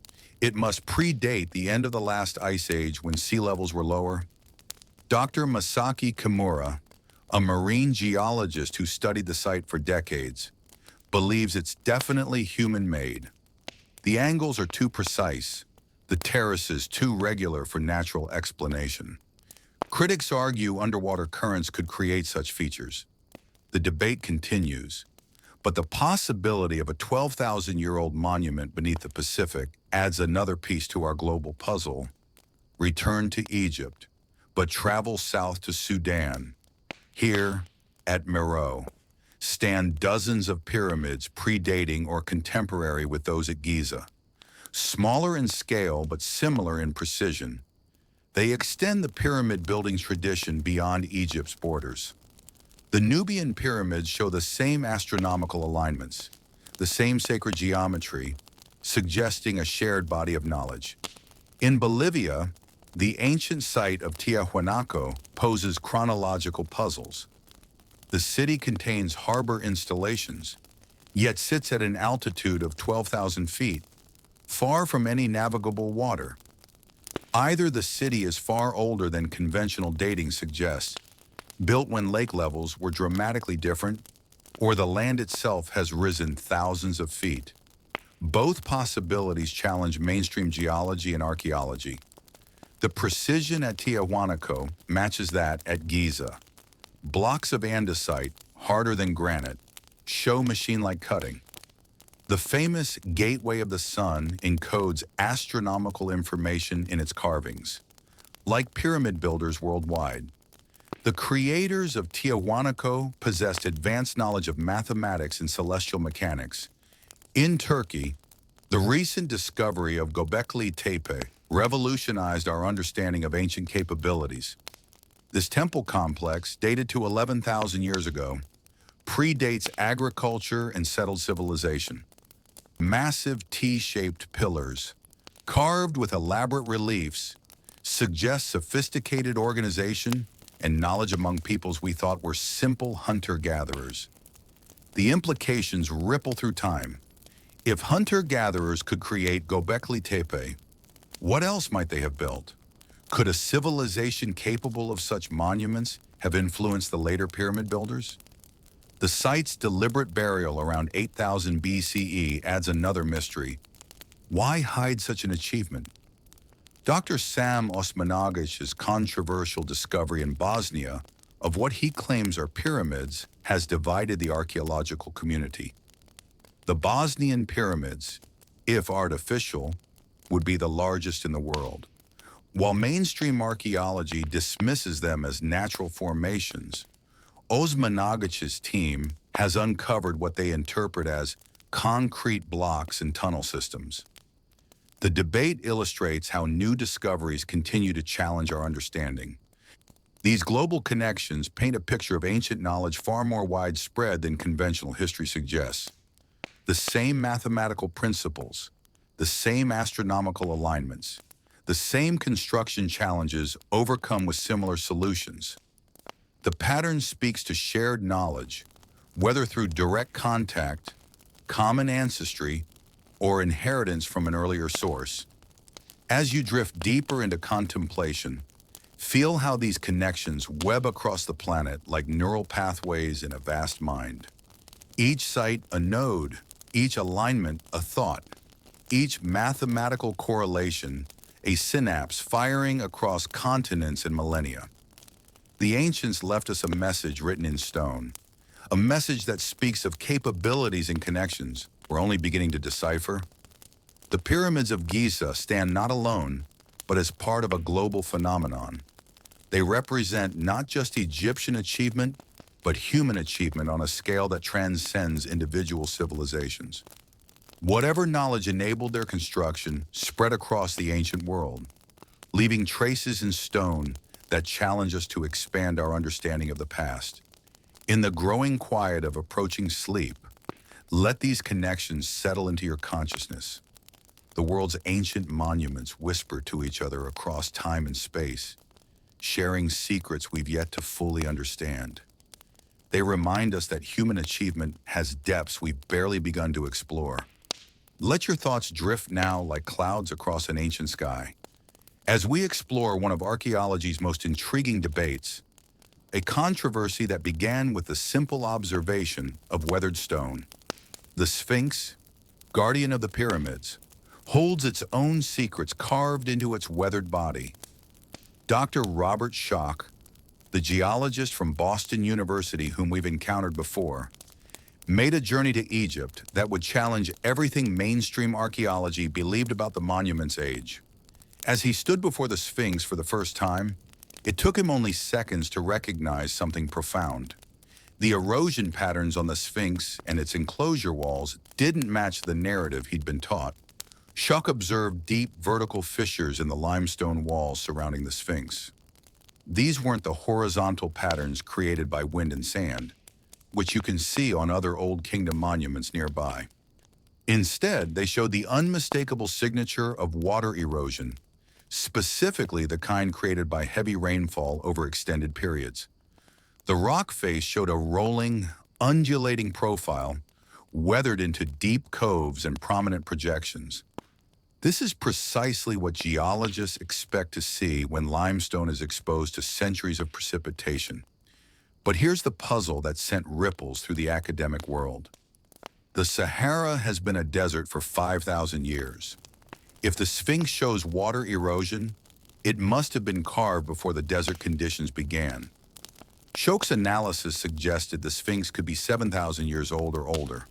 it must predate the end of the last ice age when sea levels were lower. Dr. Masaki Kimura, a marine geologist who studied the site for decades, believes it's definitely human-made. The angles are too precise, the terraces too regular for natural explanation. Critics argue underwater currents could create such features. The debate continues, but the possibility of a 12,000-year-old monument beneath the Pacific adds another piece to our global puzzle. Return to Egypt, but travel south to Sudan. Here, at Meroe, stand dozens of pyramids predating or contemporary with those at Giza. Smaller in scale but similar in precision, they extend the pyramid building tradition beyond Egypt's borders. The Nubian pyramids show the same astronomical alignments, the same sacred geometry, suggesting a shared body of knowledge. In Bolivia, the ancient site of Tiahuanaco poses chronological puzzles. The city contains harbor installations, yet sits at an altitude of 12,000 feet, far from any navigable water. Either the city is far older than conventional dating suggests, built when lake levels were dramatically different, or the land itself has risen thousands of feet. Both possibilities challenge mainstream geology and archaeology. The precision at Tiahuanaco matches that at Giza. Blocks of andesite, harder than granite, show machine-like cutting. The famous Gateway of the Sun encodes astronomical information in its carvings. Like pyramid builders worldwide, the creators of Tiahuanaco possessed advanced knowledge of mathematics and celestial mechanics. In Turkey, the recent discovery of Göbekli Tepe revolutionized our understanding of ancient capabilities. This temple complex, dated to 11,000 years ago, predates agriculture and settled civilization. Massive T-shaped pillars, carved with elaborate reliefs, suggest sophisticated organization and knowledge among peoples we thought were simple hunter-gatherers. The implications ripple through time. If hunter-gatherers could create Göbekli Tepe, what else might they have built? Could a civilization capable of such monuments have influenced the later pyramid builders? The site's deliberate burial around 8000 BCE adds another mystery. Why hide such an achievement? Dr. Sam Osmanagic's controversial discovery in Bosnia of what he claims are pyramids has divided the archaeological community. The Bosnian pyramids, if artificial, would be the largest in the world. While mainstream archaeology dismisses them as natural formations, Osmanagic's team has uncovered what they interpret as concrete blocks and tunnel systems. The debate illustrates how new discoveries continue to challenge our understanding. These global connections paint a picture of ancient knowledge far more widespread than conventional history suggests. The same mathematical principles, the same astronomical alignments, the same construction challenges overcome with similar solutions. The pattern speaks to shared knowledge, whether through direct contact, common ancestry, or inheritance from an earlier source. As you drift deeper into contemplation, feel how these connections web across the planet like neural pathways in a vast mind. Each site a node, each alignment a thought, each mathematical correlation a synapse firing across continents and millennia. The ancients left us a message written in stone, a message that speaks of capabilities and connections we're only beginning to decipher. The pyramids of Giza stand not alone, but as part of a global phenomenon. They represent not just Egyptian achievement, but human achievement on a scale that transcends individual civilizations. Whatever knowledge enabled their construction spread across the ancient world, leaving traces in stone that challenge us to expand our understanding of the past. In the growing quiet of approaching sleep, let these connections settle into your consciousness. The world's ancient monuments whisper to each other across time and space, sharing secrets we've yet to fully understand. They remind us that human achievement has depths we've barely begun to explore. Let your thoughts drift now like clouds across an ancient sky. As we explore one of archaeology's most intriguing debates, a controversy that began with the simple observation of weathered stone. The Sphinx, guardian of the pyramids, holds its own secrets carved into its weathered body. Dr. Robert Schoch, the geologist from Boston University whom we've encountered before, made a journey to Egypt that would challenge everything mainstream archaeology believed about the monument's age. As he stood before the Sphinx for the first time, it took him only seconds to recognize something profound. The erosion patterns on the Sphinx and its enclosure walls didn't match the narrative he'd been taught. Schoch observed deep vertical fissures in the limestone walls surrounding the Sphinx. These weren't the horizontal patterns created by wind and sand, which you can see on other Old Kingdom monuments nearby. Instead, they showed the unmistakable signature of water erosion, specifically the kind created by heavy rainfall over extended periods. The rock face showed a rolling, undulating profile, weathered into deep coves and prominent projections. This is precisely what geologists expect to see when limestone is exposed to centuries of precipitation. But here's the puzzle that sent ripples through the academic world. The Sahara has been a desert for 5,000 years. If the Sphinx shows water erosion, it must have been carved before the desert conditions began. Schoch's analysis suggested the Sphinx could be 7,000 years old or older,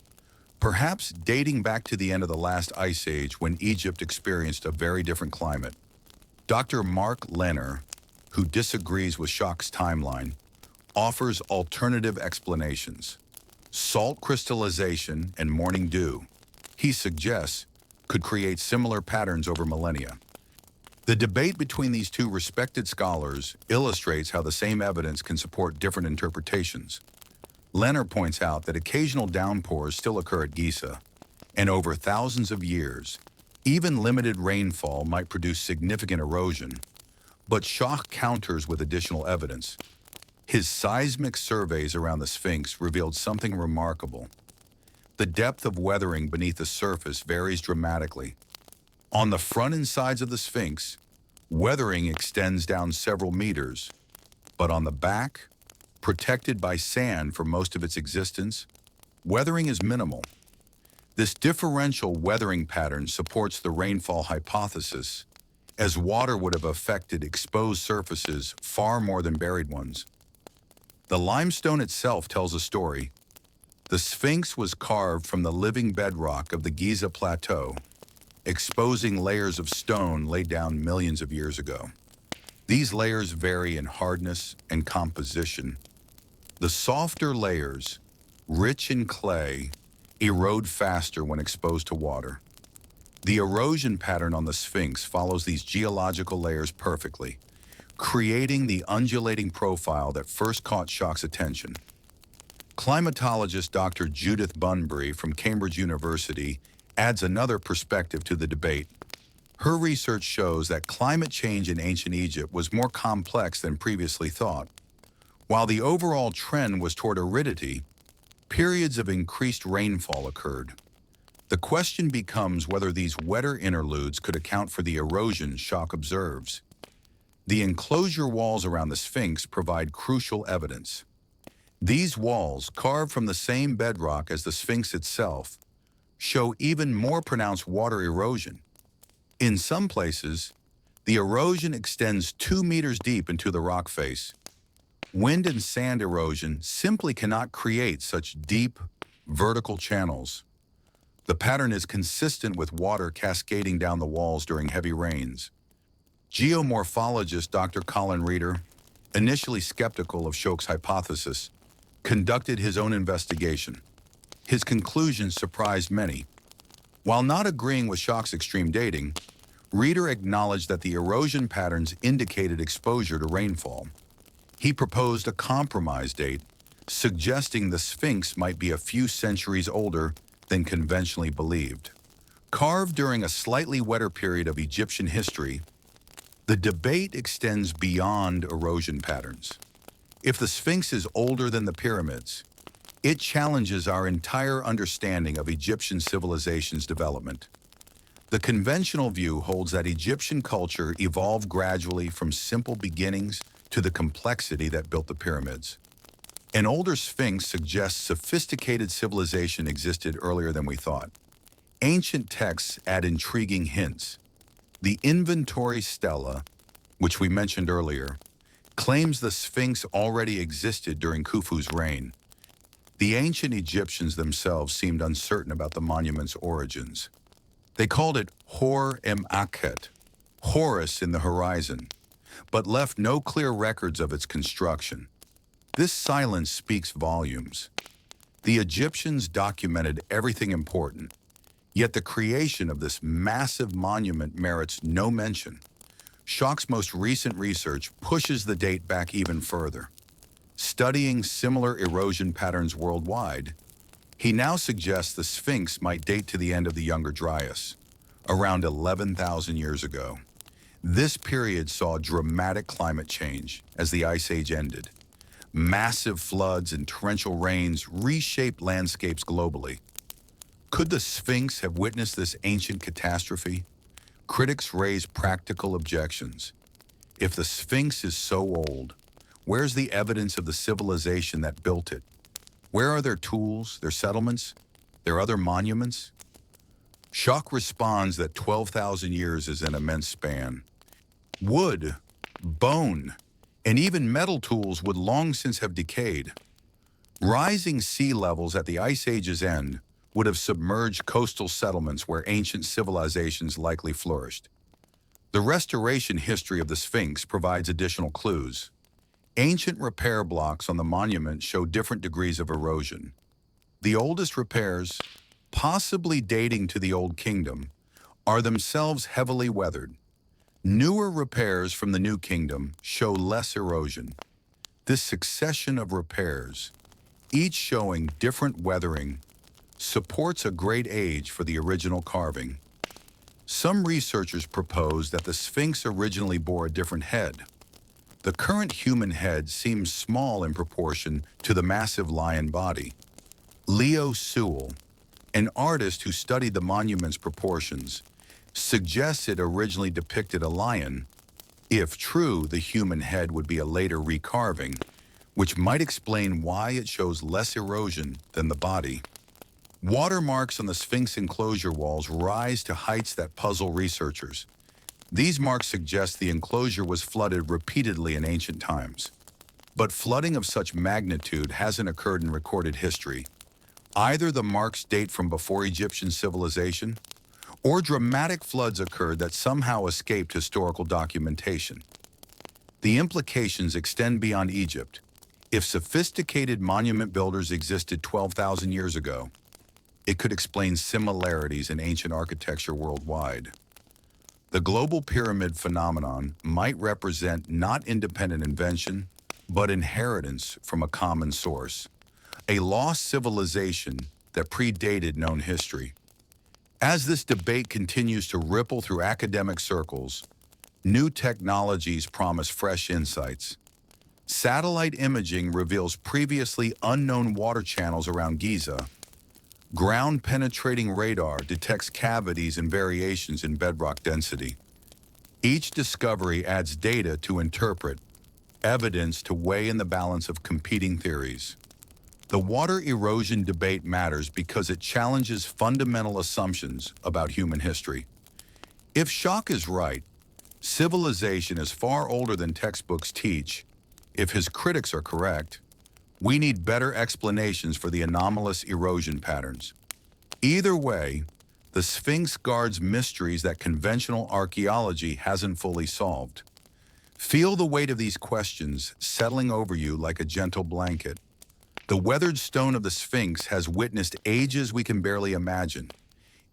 perhaps dating back to the end of the last ice age when Egypt experienced a very different climate. Dr. Mark Lehner, who disagrees with Schoch's timeline, offers alternative explanations. Salt crystallization and morning dew, he suggests, could create similar patterns over millennia. The debate between these two respected scholars illustrates how the same evidence can support different interpretations. Lehner points out that occasional downpours still occur at Giza, and over thousands of years, even limited rainfall might produce significant erosion. But Schoch counters with additional evidence. His seismic surveys around the Sphinx revealed something remarkable. The depth of weathering beneath the surface varies dramatically. On the front and sides of the Sphinx, weathering extends down several meters, but on the back, protected by sand for most of its existence, weathering is minimal. This differential weathering pattern supports the rainfall hypothesis, as water would have affected exposed surfaces far more than buried ones. The limestone itself tells a story. The Sphinx was carved from the living bedrock of the Giza Plateau, exposing layers of stone laid down millions of years ago. These layers vary in hardness and composition. The softer layers, rich in clay, erode faster when exposed to water. The erosion pattern on the Sphinx follows these geological layers perfectly, creating the undulating profile that first caught Schock's attention. Climatologist Dr. Judith Bunbury from Cambridge University adds another perspective to the debate. Her research shows that climate change in ancient Egypt was more complex than previously thought. While the overall trend was toward aridity, periods of increased rainfall occurred. The question becomes whether these wetter interludes could account for the erosion Schock observes. The enclosure walls around the Sphinx provide crucial evidence. These walls, carved from the same bedrock as the Sphinx itself, show even more pronounced water erosion. In some places, the erosion extends 2 meters deep into the rock face. Wind and sand erosion simply cannot create such deep, vertical channels. The pattern is consistent with water cascading down the walls during heavy rains. Geomorphologist Dr. Colin Reeder, initially skeptical of Schock's hypothesis, conducted his own investigation. His conclusions surprised many. While not agreeing with Schock's extreme dating, Reeder acknowledged that the erosion patterns indicated exposure to rainfall. He proposed a compromise date, suggesting the Sphinx might be a few centuries older than conventionally believed. Carved during a slightly wetter period of Egyptian history, the debate extends beyond erosion patterns. If the Sphinx is older than the pyramids, it challenges our entire understanding of Egyptian civilization's development. The conventional view holds that Egyptian culture evolved gradually from simple beginnings to the complexity that built the pyramids. An older Sphinx suggests sophisticated civilization existed earlier than we thought. Ancient texts add intriguing hints. The inventory stela, which we mentioned earlier, claims the Sphinx already existed during Khufu's reign. The ancient Egyptians themselves seemed uncertain about the monument's origins. They called it Hor-em-Akhet, Horus in the horizon, but left no clear records of its construction. This silence speaks volumes. The Egyptians documented everything important, yet the creation of this massive monument merits no mention. Schock's most recent research pushes the date back even further. Studying similar erosion patterns worldwide, he now suggests the Sphinx might date to the end of the Younger Dryas, around 11,000 years ago. This period saw dramatic climate change as the Ice Age ended. Massive floods and torrential rains reshaped landscapes globally. Could the Sphinx have witnessed this ancient catastrophe? Critics raise practical objections. If the Sphinx is so old, where's the evidence of the civilization that built it? Where are their tools, their settlements, their other monuments? Schock responds that 12,000 years is an immense span. Wood, bone, and even metal tools would long since have decayed. Rising sea levels at the Ice Age's end would have submerged coastal settlements where ancient civilizations likely flourished. The restoration history of the Sphinx provides additional clues. Ancient repair blocks on the monument show different degrees of erosion. The oldest repairs, possibly dating to the Old Kingdom, are themselves heavily weathered. Newer repairs from the New Kingdom show less erosion. This succession of repairs, each showing different weathering, supports a great age for the original carving. Some researchers propose that the Sphinx originally bore a different head. The current human head seems small in proportion to the massive lion body. Leo Sewell, an artist who studied the monument's proportions, suggests it originally depicted a lion. If true, the human head would be a later recarving, which might explain why it shows less erosion than the body. Watermarks on the Sphinx enclosure walls rise to heights that puzzle researchers. These marks suggest the enclosure was flooded repeatedly in ancient times. But flooding of such magnitude hasn't occurred in recorded history. Either the marks date from before Egyptian civilization, or dramatic floods occurred that somehow escaped historical documentation. The implications extend beyond Egypt. If sophisticated monument builders existed 12,000 years ago, it could explain similarities in ancient architecture worldwide. The global pyramid phenomenon might represent not independent invention, but inheritance from a common source, a lost civilization that predated known history. As this debate continues to ripple through academic circles, new technologies promise fresh insights. Satellite imaging reveals previously unknown water channels around Giza. Ground-penetrating radar detects cavities and variations in bedrock density. Each discovery adds data to interpret, evidence to weigh in the balance of competing theories. The water erosion debate matters because it challenges fundamental assumptions about human history. If Schock is right, civilization is far older than textbooks teach. If his critics are correct, we need better explanations for the anomalous erosion patterns. Either way, the Sphinx guards mysteries that conventional archaeology hasn't fully solved. Feel the weight of these questions settling over you like a gentle blanket. The weathered stone of the Sphinx has witnessed ages we can barely imagine.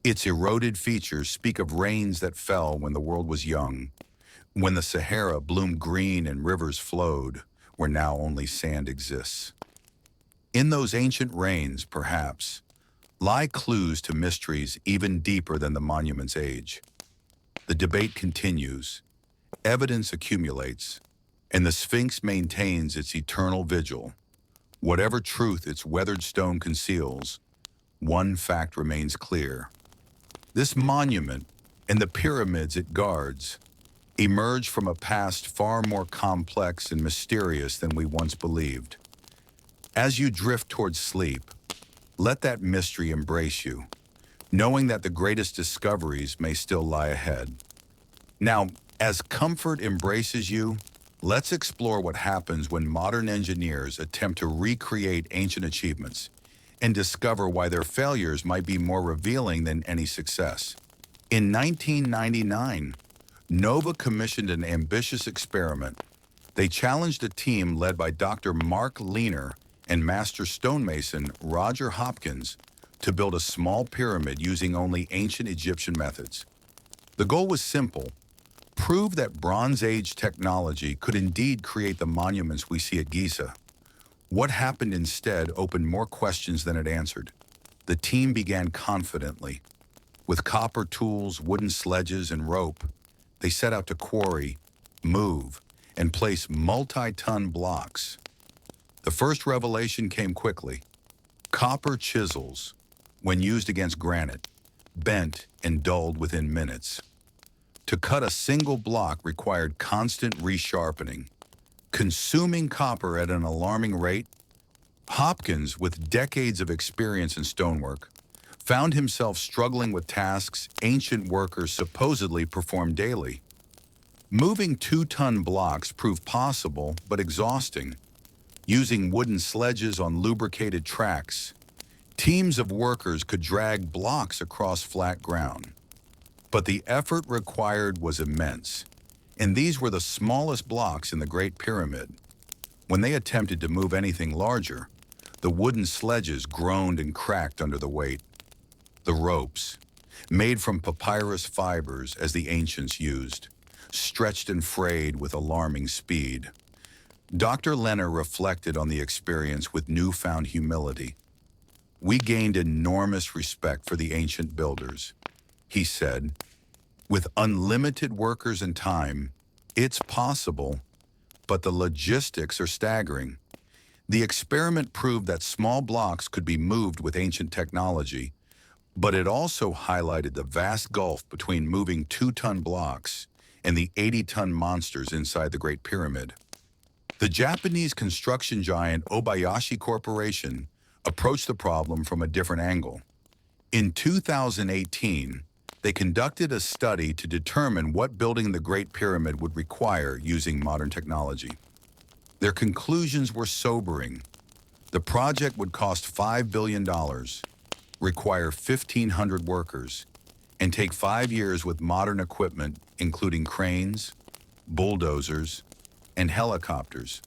Its eroded features speak of rains that fell when the world was young, when the Sahara bloomed green and rivers flowed, where now only sand exists. In those ancient rains, perhaps, lie clues to mysteries even deeper than the monument's age. The debate continues, evidence accumulates, and the Sphinx maintains its eternal vigil. Whatever truth its weathered stone conceals, one fact remains clear. This monument and the pyramids it guards emerge from a past far more complex and mysterious than we once believed. As you drift towards sleep, let that mystery embrace you, knowing that the greatest discoveries may still lie ahead. Now, as comfort embraces you, let's explore what happens when modern engineers attempt to recreate ancient achievements and discover why their failures might be more revealing than any success. In 1999, Nova commissioned an ambitious experiment. They challenged a team led by Dr. Mark Lehner and master stonemason Roger Hopkins to build a small pyramid using only ancient Egyptian methods. The goal was simple: prove that Bronze Age technology could indeed create the monuments we see at Giza. What happened instead opened more questions than it answered. The team began confidently. With copper tools, wooden sledges, and rope, they set out to quarry, move, and place multi-ton blocks. The first revelation came quickly. Copper chisels, when used against granite, bent and dulled within minutes. To cut a single block required constant resharpening, consuming copper at an alarming rate. Hopkins, with decades of experience in stonework, found himself struggling with tasks ancient workers supposedly performed daily. Moving 2-ton blocks proved possible but exhausting. Using wooden sledges on lubricated tracks, teams of workers could drag blocks across flat ground. But the effort required was immense, and these were the smallest blocks in the Great Pyramid. When they attempted to move anything larger, the wooden sledges groaned and cracked under the weight. The ropes, made from papyrus fibers as the ancients used, stretched and frayed with alarming speed. Dr. Lehner reflected on the experience with newfound humility. "We gained enormous respect for the ancient builders," he said. "With unlimited workers and time, it's possible, but the logistics are staggering." The experiment proved that small blocks could be moved with ancient technology, but it also highlighted the vast gulf between moving 2-ton blocks and the 80-ton monsters inside the Great Pyramid. The Japanese construction giant Obayashi Corporation approached the problem from a different angle. In 2018, they conducted a study to determine what building the Great Pyramid would require using modern technology. Their conclusions were sobering. The project would cost $5 billion, require 1,500 workers, and take 5 years with modern equipment, including cranes, bulldozers, and helicopters.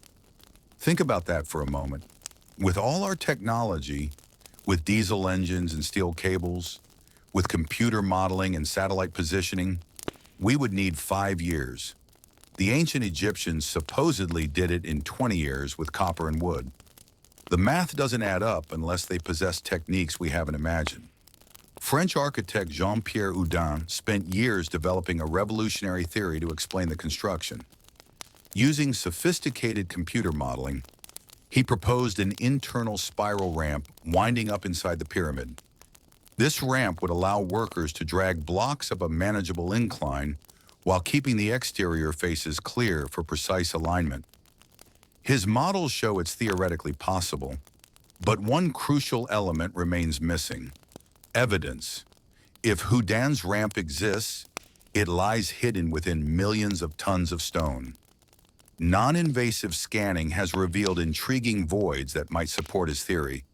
Think about that for a moment. With all our technology, with diesel engines and steel cables, with computer modeling and satellite positioning, we would need 5 years. The ancient Egyptians supposedly did it in 20 years with copper and wood. The math doesn't add up unless they possess techniques we haven't imagined. French architect Jean-Pierre Houdin spent years developing a revolutionary theory to explain the construction. Using sophisticated computer modeling, he proposed an internal spiral ramp winding up inside the pyramid. This ramp would allow workers to drag blocks up a manageable incline while keeping the exterior faces clear for precise alignment. His models show it's theoretically possible, but one crucial element remains missing: evidence. If Houdin's ramp exists, it lies hidden within millions of tons of stone. Non-invasive scanning has revealed intriguing voids that might support his theory,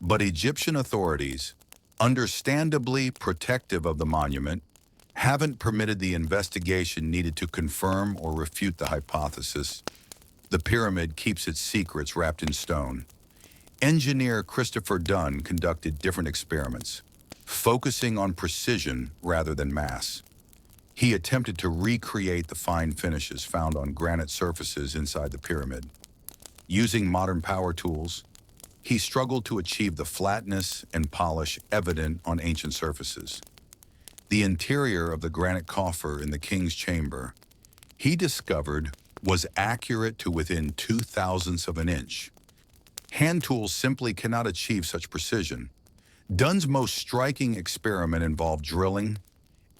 but Egyptian authorities, understandably protective of the monument, haven't permitted the investigation needed to confirm or refute the hypothesis. The pyramid keeps its secrets wrapped in stone. Engineer Christopher Dunn conducted different experiments, focusing on precision rather than mass. He attempted to recreate the fine finishes found on granite surfaces inside the pyramid. Using modern power tools, he struggled to achieve the flatness and polish evident on ancient surfaces. The interior of the granite coffer in the king's chamber, he discovered, was accurate to within 0.02 of an inch. Hand tools simply cannot achieve such precision. Dunn's most striking experiment involved drilling.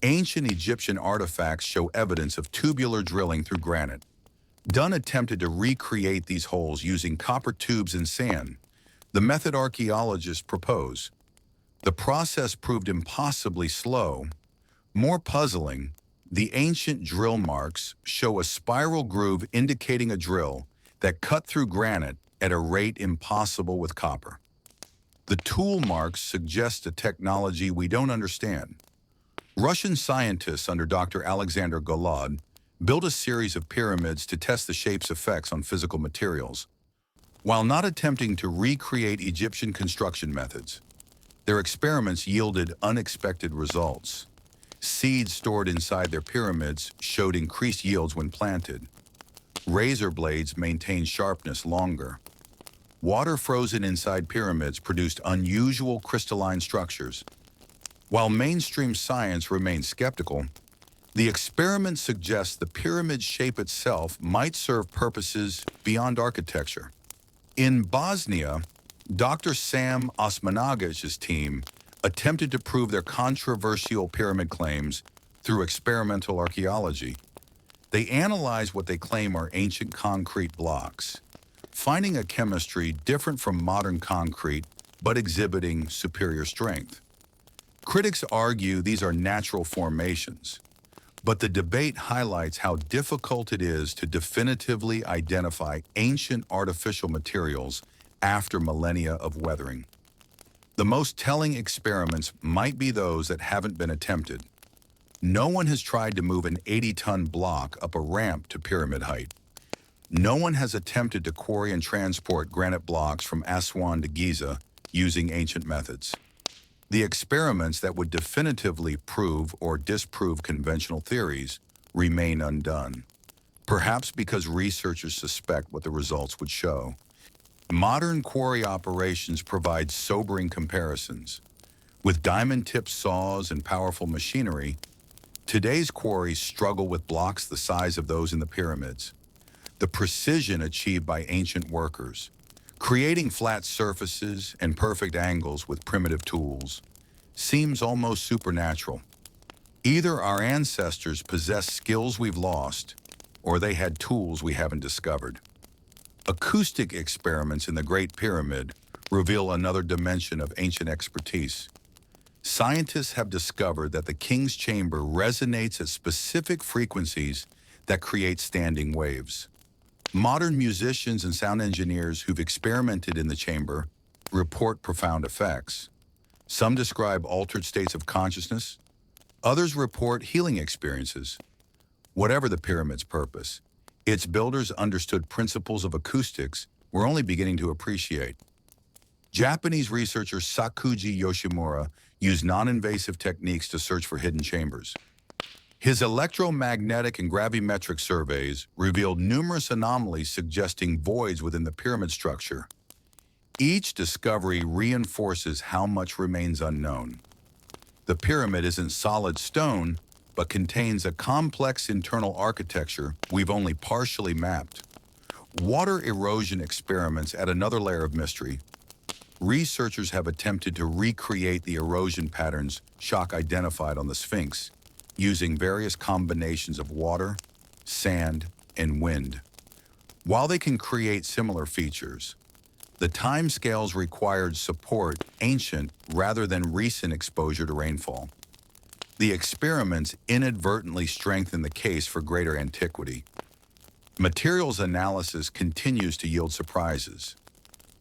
Ancient Egyptian artifacts show evidence of tubular drilling through granite. Dunn attempted to recreate these holes using copper tubes and sand, the method archaeologists propose. The process proved impossibly slow. More puzzling, the ancient drill marks show a spiral groove indicating a drill that cut through granite at a rate impossible with copper. The tool marks suggest a technology we don't understand. Russian scientists under Dr. Alexander Golod built a series of pyramids to test the shape's effects on physical materials. While not attempting to recreate Egyptian construction methods, their experiments yielded unexpected results. Seeds stored inside their pyramids showed increased yields when planted. Razor blades maintained sharpness longer. Water frozen inside pyramids produced unusual crystalline structures. While mainstream science remains skeptical, the experiment suggests the pyramid shape itself might serve purposes beyond architecture. In Bosnia, Dr. Sam Osmanagic's team attempted to prove their controversial pyramid claims through experimental archaeology. They analyzed what they claim are ancient concrete blocks, finding a chemistry different from modern concrete but exhibiting superior strength. Critics argue these are natural formations, but the debate highlights how difficult it is to definitively identify ancient artificial materials after millennia of weathering. The most telling experiments might be those that haven't been attempted. No one has tried to move an 80-ton block up a ramp to pyramid height. No one has attempted to quarry and transport granite blocks from Aswan to Giza using ancient methods. The experiments that would definitively prove or disprove conventional theories remain undone, perhaps because researchers suspect what the results would show. Modern quarry operations provide sobering comparisons. With diamond-tipped saws and powerful machinery, today's quarries struggle with blocks the size of those in the pyramids. The precision achieved by ancient workers, creating flat surfaces and perfect angles with primitive tools, seems almost supernatural. Either our ancestors possess skills we've lost, or they had tools we haven't discovered. Acoustic experiments in the Great Pyramid reveal another dimension of ancient expertise. Scientists have discovered that the king's chamber resonates at specific frequencies that create standing waves. Modern musicians and sound engineers who've experimented in the chamber report profound effects. Some describe altered states of consciousness. Others report healing experiences. Whatever the pyramid's purpose, Its builders understood principles of acoustics we're only beginning to appreciate. Japanese researcher Sakuji Yoshimura used non-invasive techniques to search for hidden chambers. His electromagnetic and gravimetric surveys revealed numerous anomalies suggesting voids within the pyramid structure. Each discovery reinforces how much remains unknown. The pyramid isn't solid stone, but contains a complex internal architecture we've only partially mapped. Water erosion experiments add another layer of mystery. Researchers have attempted to recreate the erosion patterns Schoch identified on the Sphinx, using various combinations of water, sand, and wind. While they can create similar features, the timescales required support ancient rather than recent exposure to rainfall. The experiments inadvertently strengthen the case for greater antiquity. Materials analysis continues to yield surprises.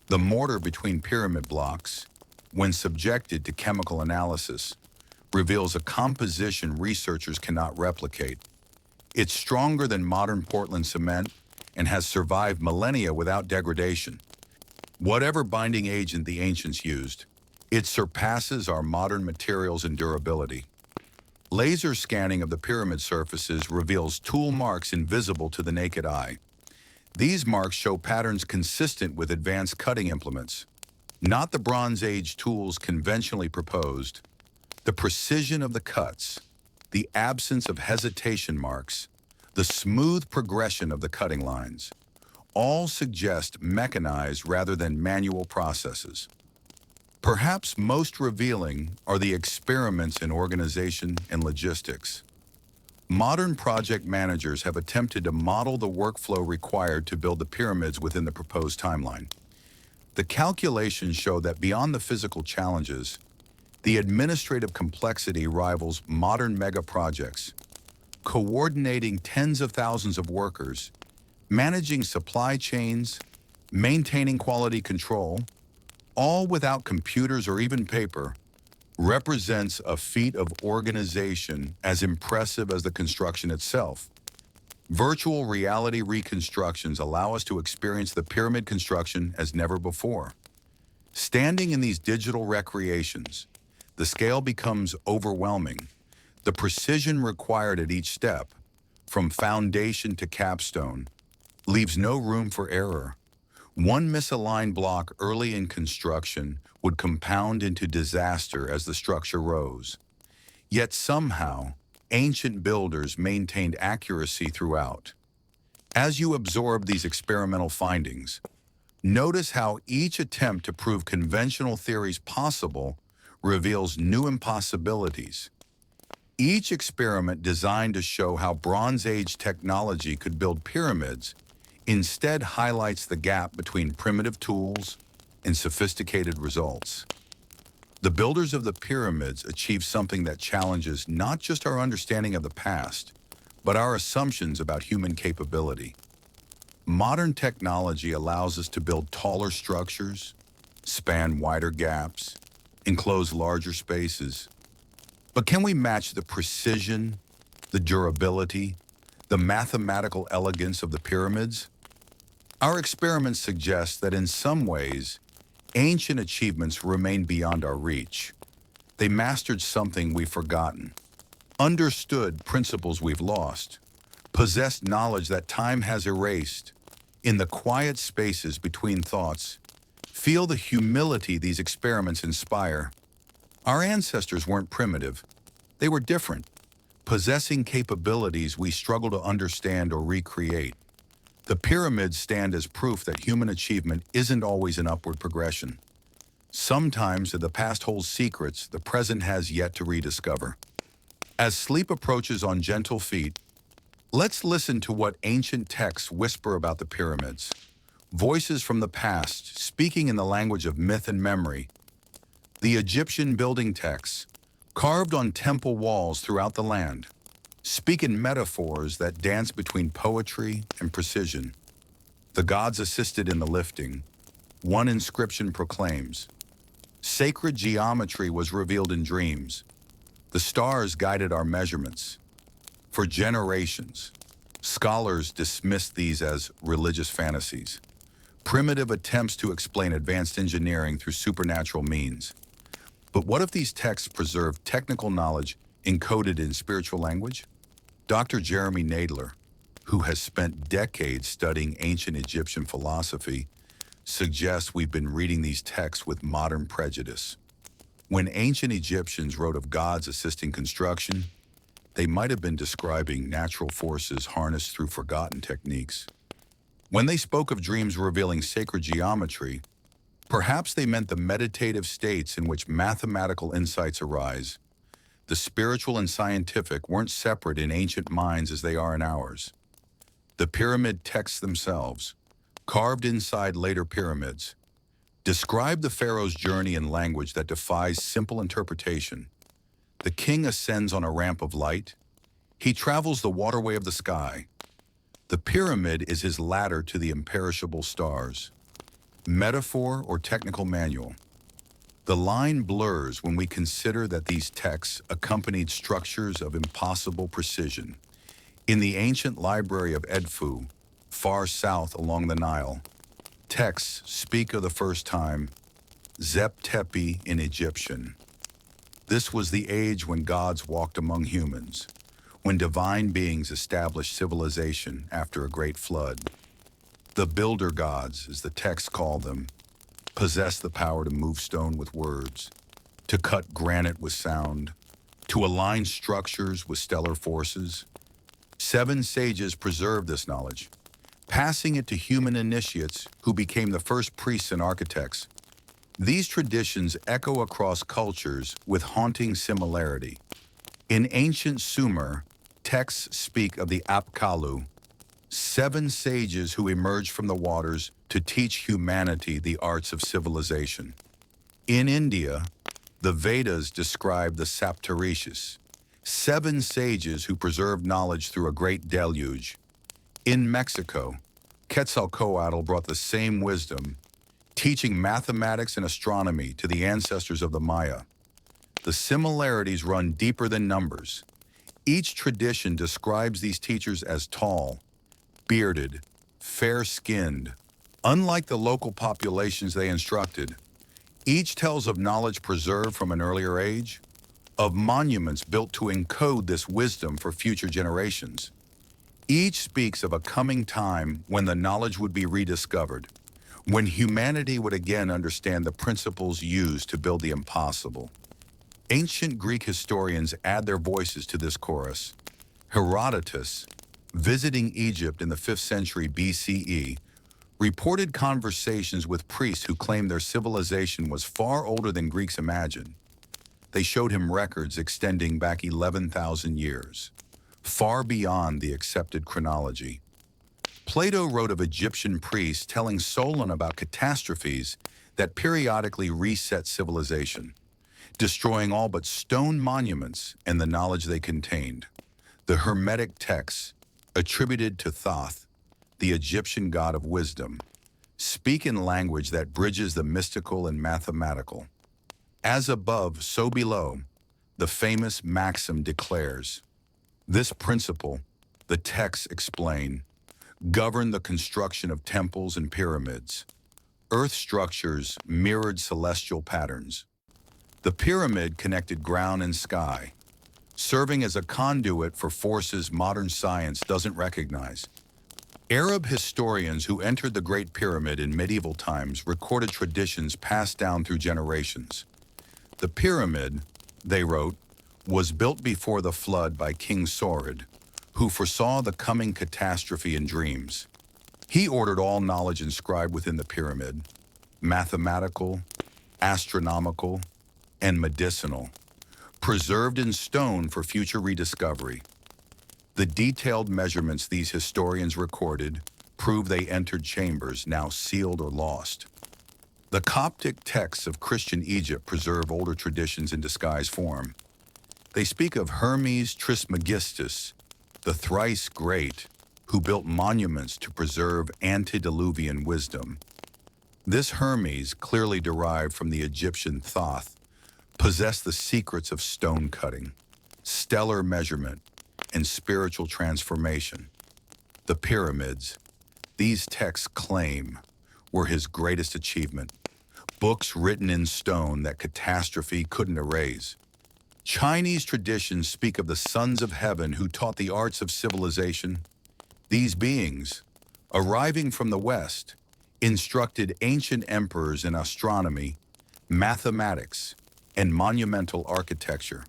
The mortar between pyramid blocks, when subjected to chemical analysis, reveals a composition researchers cannot replicate. It's stronger than modern Portland cement and has survived millennia without degradation. Whatever binding agent the ancients used, it surpasses our modern materials in durability. Laser scanning of the pyramid surfaces reveals tool marks invisible to the naked eye. These marks show patterns consistent with advanced cutting implements, not the Bronze Age tools conventionally proposed. The precision of the cuts, the absence of hesitation marks, the smooth progression of the cutting lines, all suggest mechanized rather than manual processes. Perhaps most revealing are the experiments in organization and logistics. Modern project managers have attempted to model the workflow required to build the pyramids within the proposed timeline. The calculations show that beyond the physical challenges, the administrative complexity rivals modern mega projects. Coordinating tens of thousands of workers, managing supply chains, maintaining quality control, all without computers or even paper, represents a feat of organization as impressive as the construction itself. Virtual reality reconstructions allow us to experience the pyramid construction as never before. Standing in these digital recreations, the scale becomes overwhelming. The precision required at each step, from foundation to capstone, leaves no room for error. One misaligned block early in construction would compound into disaster as the structure rose. Yet somehow, ancient builders maintained accuracy throughout. As you absorb these experimental findings, notice how each attempt to prove conventional theories possible reveals new impossibilities. Each experiment designed to show how Bronze Age technology could build pyramids instead highlights the gap between primitive tools and sophisticated results. The builders of the pyramids achieved something that challenges not just our understanding of the past, but our assumptions about human capability. Modern technology allows us to build taller structures, span wider gaps, enclose larger spaces. But can we match the precision, the durability, the mathematical elegance of the pyramids? Our experiments suggest that in some ways, ancient achievements remain beyond our reach. They mastered something we've forgotten, understood principles we've lost, possessed knowledge that time has erased. In the quiet spaces between thoughts, feel the humility these experiments inspire. Our ancestors weren't primitive. They were different, possessing capabilities we struggle to understand or recreate. The pyramids stand as proof that human achievement isn't always an upward progression. Sometimes the past holds secrets the present has yet to rediscover. As sleep approaches on gentle feet, let's listen to what ancient texts whisper about the pyramids. Voices from the past, speaking in the language of myth and memory. The Egyptian building texts, carved on temple walls throughout the land, speak in metaphors that dance between poetry and precision. The gods assisted in the lifting. One inscription proclaims, "Sacred geometry was revealed in dreams. The stars guided our measurements." For generations, Scholars dismiss these as religious fantasies, primitive attempts to explain advanced engineering through supernatural means. But what if these texts preserve technical knowledge encoded in spiritual language? Dr. Jeremy Nadler, who has spent decades studying ancient Egyptian philosophy, suggests we've been reading these texts with modern prejudice. When ancient Egyptians wrote of gods assisting construction, they might have been describing natural forces harnessed through forgotten techniques. When they spoke of dreams revealing sacred geometry, perhaps they meant the meditative states in which mathematical insights arise. The spiritual and scientific weren't separate in ancient minds as they are in ours. The pyramid texts themselves, carved inside later pyramids, describe the pharaoh's journey in language that defies simple interpretation. The king ascends on a ramp of light. He travels the waterway of the sky. The pyramid is his ladder to the imperishable stars. Metaphor or technical manual? The line blurs when we consider that these texts accompanied structures of impossible precision. In the ancient library of Edfu, far south along the Nile, texts speak of the first time, Zep Tepi in Egyptian. This was the age when gods walked among humans, when divine beings established civilization after a great flood. The builder gods, as the texts call them, possessed the power to move stone with words, to cut granite with sound, to align structures with stellar forces. 7 sages preserved this knowledge, passing it to human initiates who became the first priests and architects. These traditions echo across cultures with haunting similarity. In ancient Sumer, texts speak of the Apkallu, 7 sages who emerged from the waters to teach humanity the arts of civilization. In India, the Vedas describe the Saptarishis, 7 sages who preserved knowledge through a great deluge. In Mexico, Quetzalcoatl brought the same wisdom, teaching mathematics and astronomy to the ancestors of the Maya. The similarities run deeper than numbers. Each tradition describes these teachers as tall, bearded, fair-skinned. Unlike the local populations they instructed, each tells of knowledge preserved from an earlier age, of monuments built to encode this wisdom for future generations. Each speaks of a coming time when the knowledge would be rediscovered, when humanity would again understand the principles used to build the impossible. Ancient Greek historians add their voices to this chorus. Herodotus, visiting Egypt in the 5th century BCE, reported conversations with priests who claimed their civilization was far older than Greeks imagined. They showed him records extending back 11,000 years, far beyond the accepted chronology. Plato wrote of Egyptian priests telling Solon about catastrophes that periodically reset civilization, destroying all but stone monuments and the knowledge they contained. The Hermetic texts, attributed to Thoth, the Egyptian god of wisdom, speak in language that bridges the mystical and mathematical. As above, so below, the famous maxim declares. This principle, the texts explain, governed the construction of temples and pyramids. Earth structures mirrored celestial patterns. The pyramid connected ground and sky, serving as a conduit for forces modern science doesn't recognize. Arab historians who entered the Great Pyramid in medieval times recorded traditions passed down through generations. The pyramid, they wrote, was built before the flood by King Sorid, who foresaw the coming catastrophe in dreams. He ordered all knowledge inscribed within the pyramid, mathematical, astronomical, and medicinal, preserved in stone for future rediscovery. The detailed measurements these historians recorded prove they entered chambers now sealed or lost. The Coptic texts of Christian Egypt preserve older traditions in disguised form. They speak of Hermes Trismegistus, the thrice great, who built monuments to preserve antediluvian wisdom. This Hermes, clearly derived from the Egyptian Thoth, possessed the secrets of stone cutting, stellar measurement, and spiritual transformation. The pyramids, these texts claim, were his greatest achievement. Books written in stone that catastrophe couldn't erase. Chinese traditions speak of the sons of heaven who taught the arts of civilization. These beings, arriving from the West, instructed ancient emperors in astronomy, mathematics, and monumental architecture.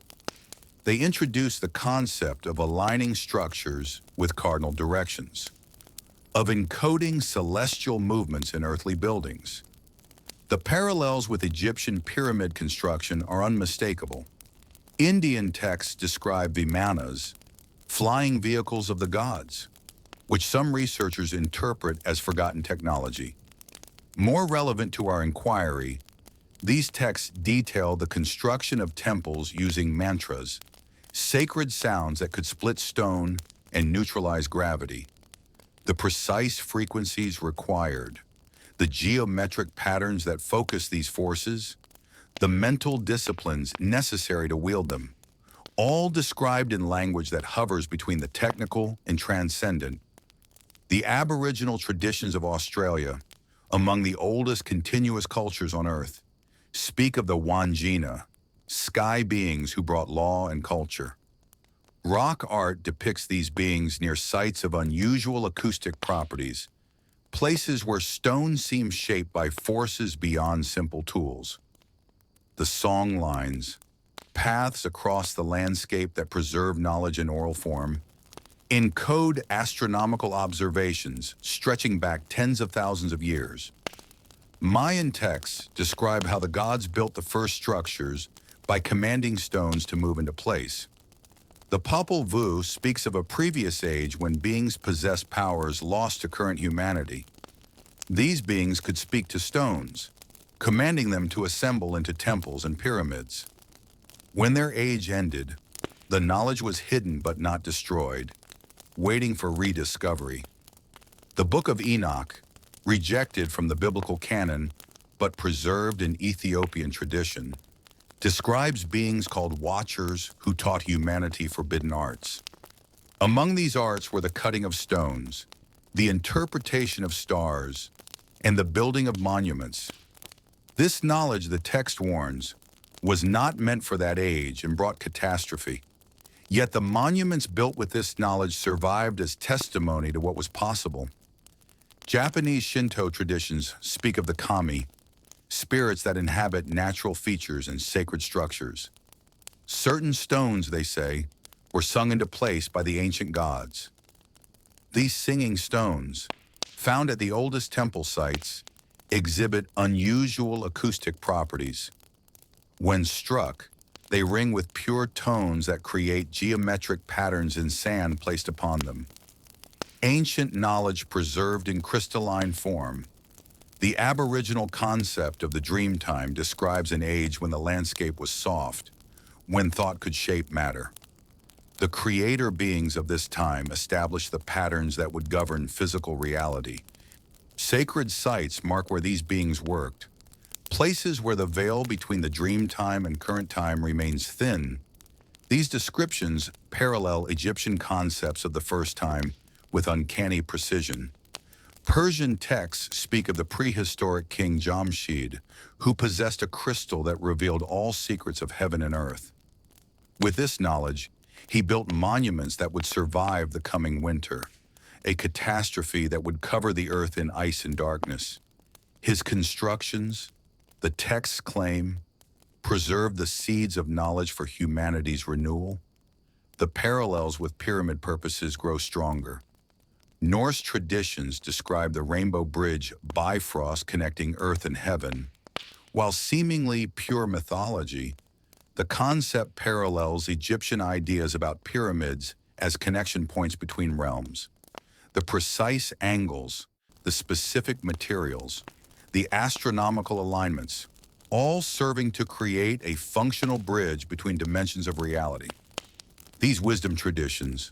They introduced the concept of aligning structures with cardinal directions, of encoding celestial movements in earthly buildings. The parallels with Egyptian pyramid construction are unmistakable. Indian texts describe vimanas, flying vehicles of the gods, which some researchers interpret as forgotten technology. More relevant to our inquiry, these texts detail the construction of temples using mantras, sacred sounds that could split stone and neutralize gravity. The precise frequencies required, the geometric patterns that focus these forces, the mental disciplines necessary to wield them, all described in language that hovers between the technical and transcendent. The Aboriginal traditions of Australia, among the oldest continuous cultures on Earth, speak of the Wangina, sky beings who brought law and culture. Rock art depicts these beings near sites of unusual acoustic properties, places where stone seems shaped by forces beyond simple tools. The song lines, paths across the landscape that preserve knowledge in oral form, encode astronomical observations stretching back tens of thousands of years. Mayan texts describe how the gods built the first structures by commanding stones to move into place. The Popol Vuh speaks of a previous age when beings possessed powers lost to current humanity. These beings could speak to stones, commanding them to assemble into temples and pyramids. When their age ended, the knowledge was hidden but not destroyed, waiting for rediscovery. The Book of Enoch, rejected from the biblical canon but preserved in Ethiopian tradition, describes beings called watchers who taught humanity forbidden arts. Among these arts were the cutting of stones, the interpretation of stars, and the building of monuments. This knowledge, the text warns, was not meant for that age and brought catastrophe. Yet the monuments built with this knowledge survived as testimony to what was possible. Japanese Shinto traditions speak of the kami, spirits that inhabit natural features and sacred structures. Certain stones, they say, were sung into place by the ancient gods. These singing stones, found at the oldest temple sites, exhibit unusual acoustic properties. When struck, they ring with pure tones that create geometric patterns in sand placed upon them. Ancient knowledge preserved in crystalline form. The Aboriginal concept of the dreamtime describes an age when the landscape was soft, when thought could shape matter. The creator beings of this time established the patterns that would govern physical reality. Sacred sites mark where these beings worked, places where the veil between the dream time and current time remains thin. These descriptions parallel Egyptian concepts of the first time with uncanny precision. Persian texts speak of the prehistoric king Jamshid, who possessed a crystal that revealed all secrets of heaven and earth. With this knowledge, he built monuments that would survive the coming winter, a catastrophe that would cover the earth in ice and darkness. His constructions, the texts claim, preserved the seeds of knowledge for humanity's renewal. The parallels with pyramid purposes grow stronger. Norse traditions describe the Rainbow Bridge Bifrost connecting earth and heaven. While seemingly pure mythology, the concept parallels Egyptian ideas about pyramids as connection points between realms. The precise angles, the specific materials, the astronomical alignments, all serving to create a functional bridge between dimensions of reality. These wisdom traditions,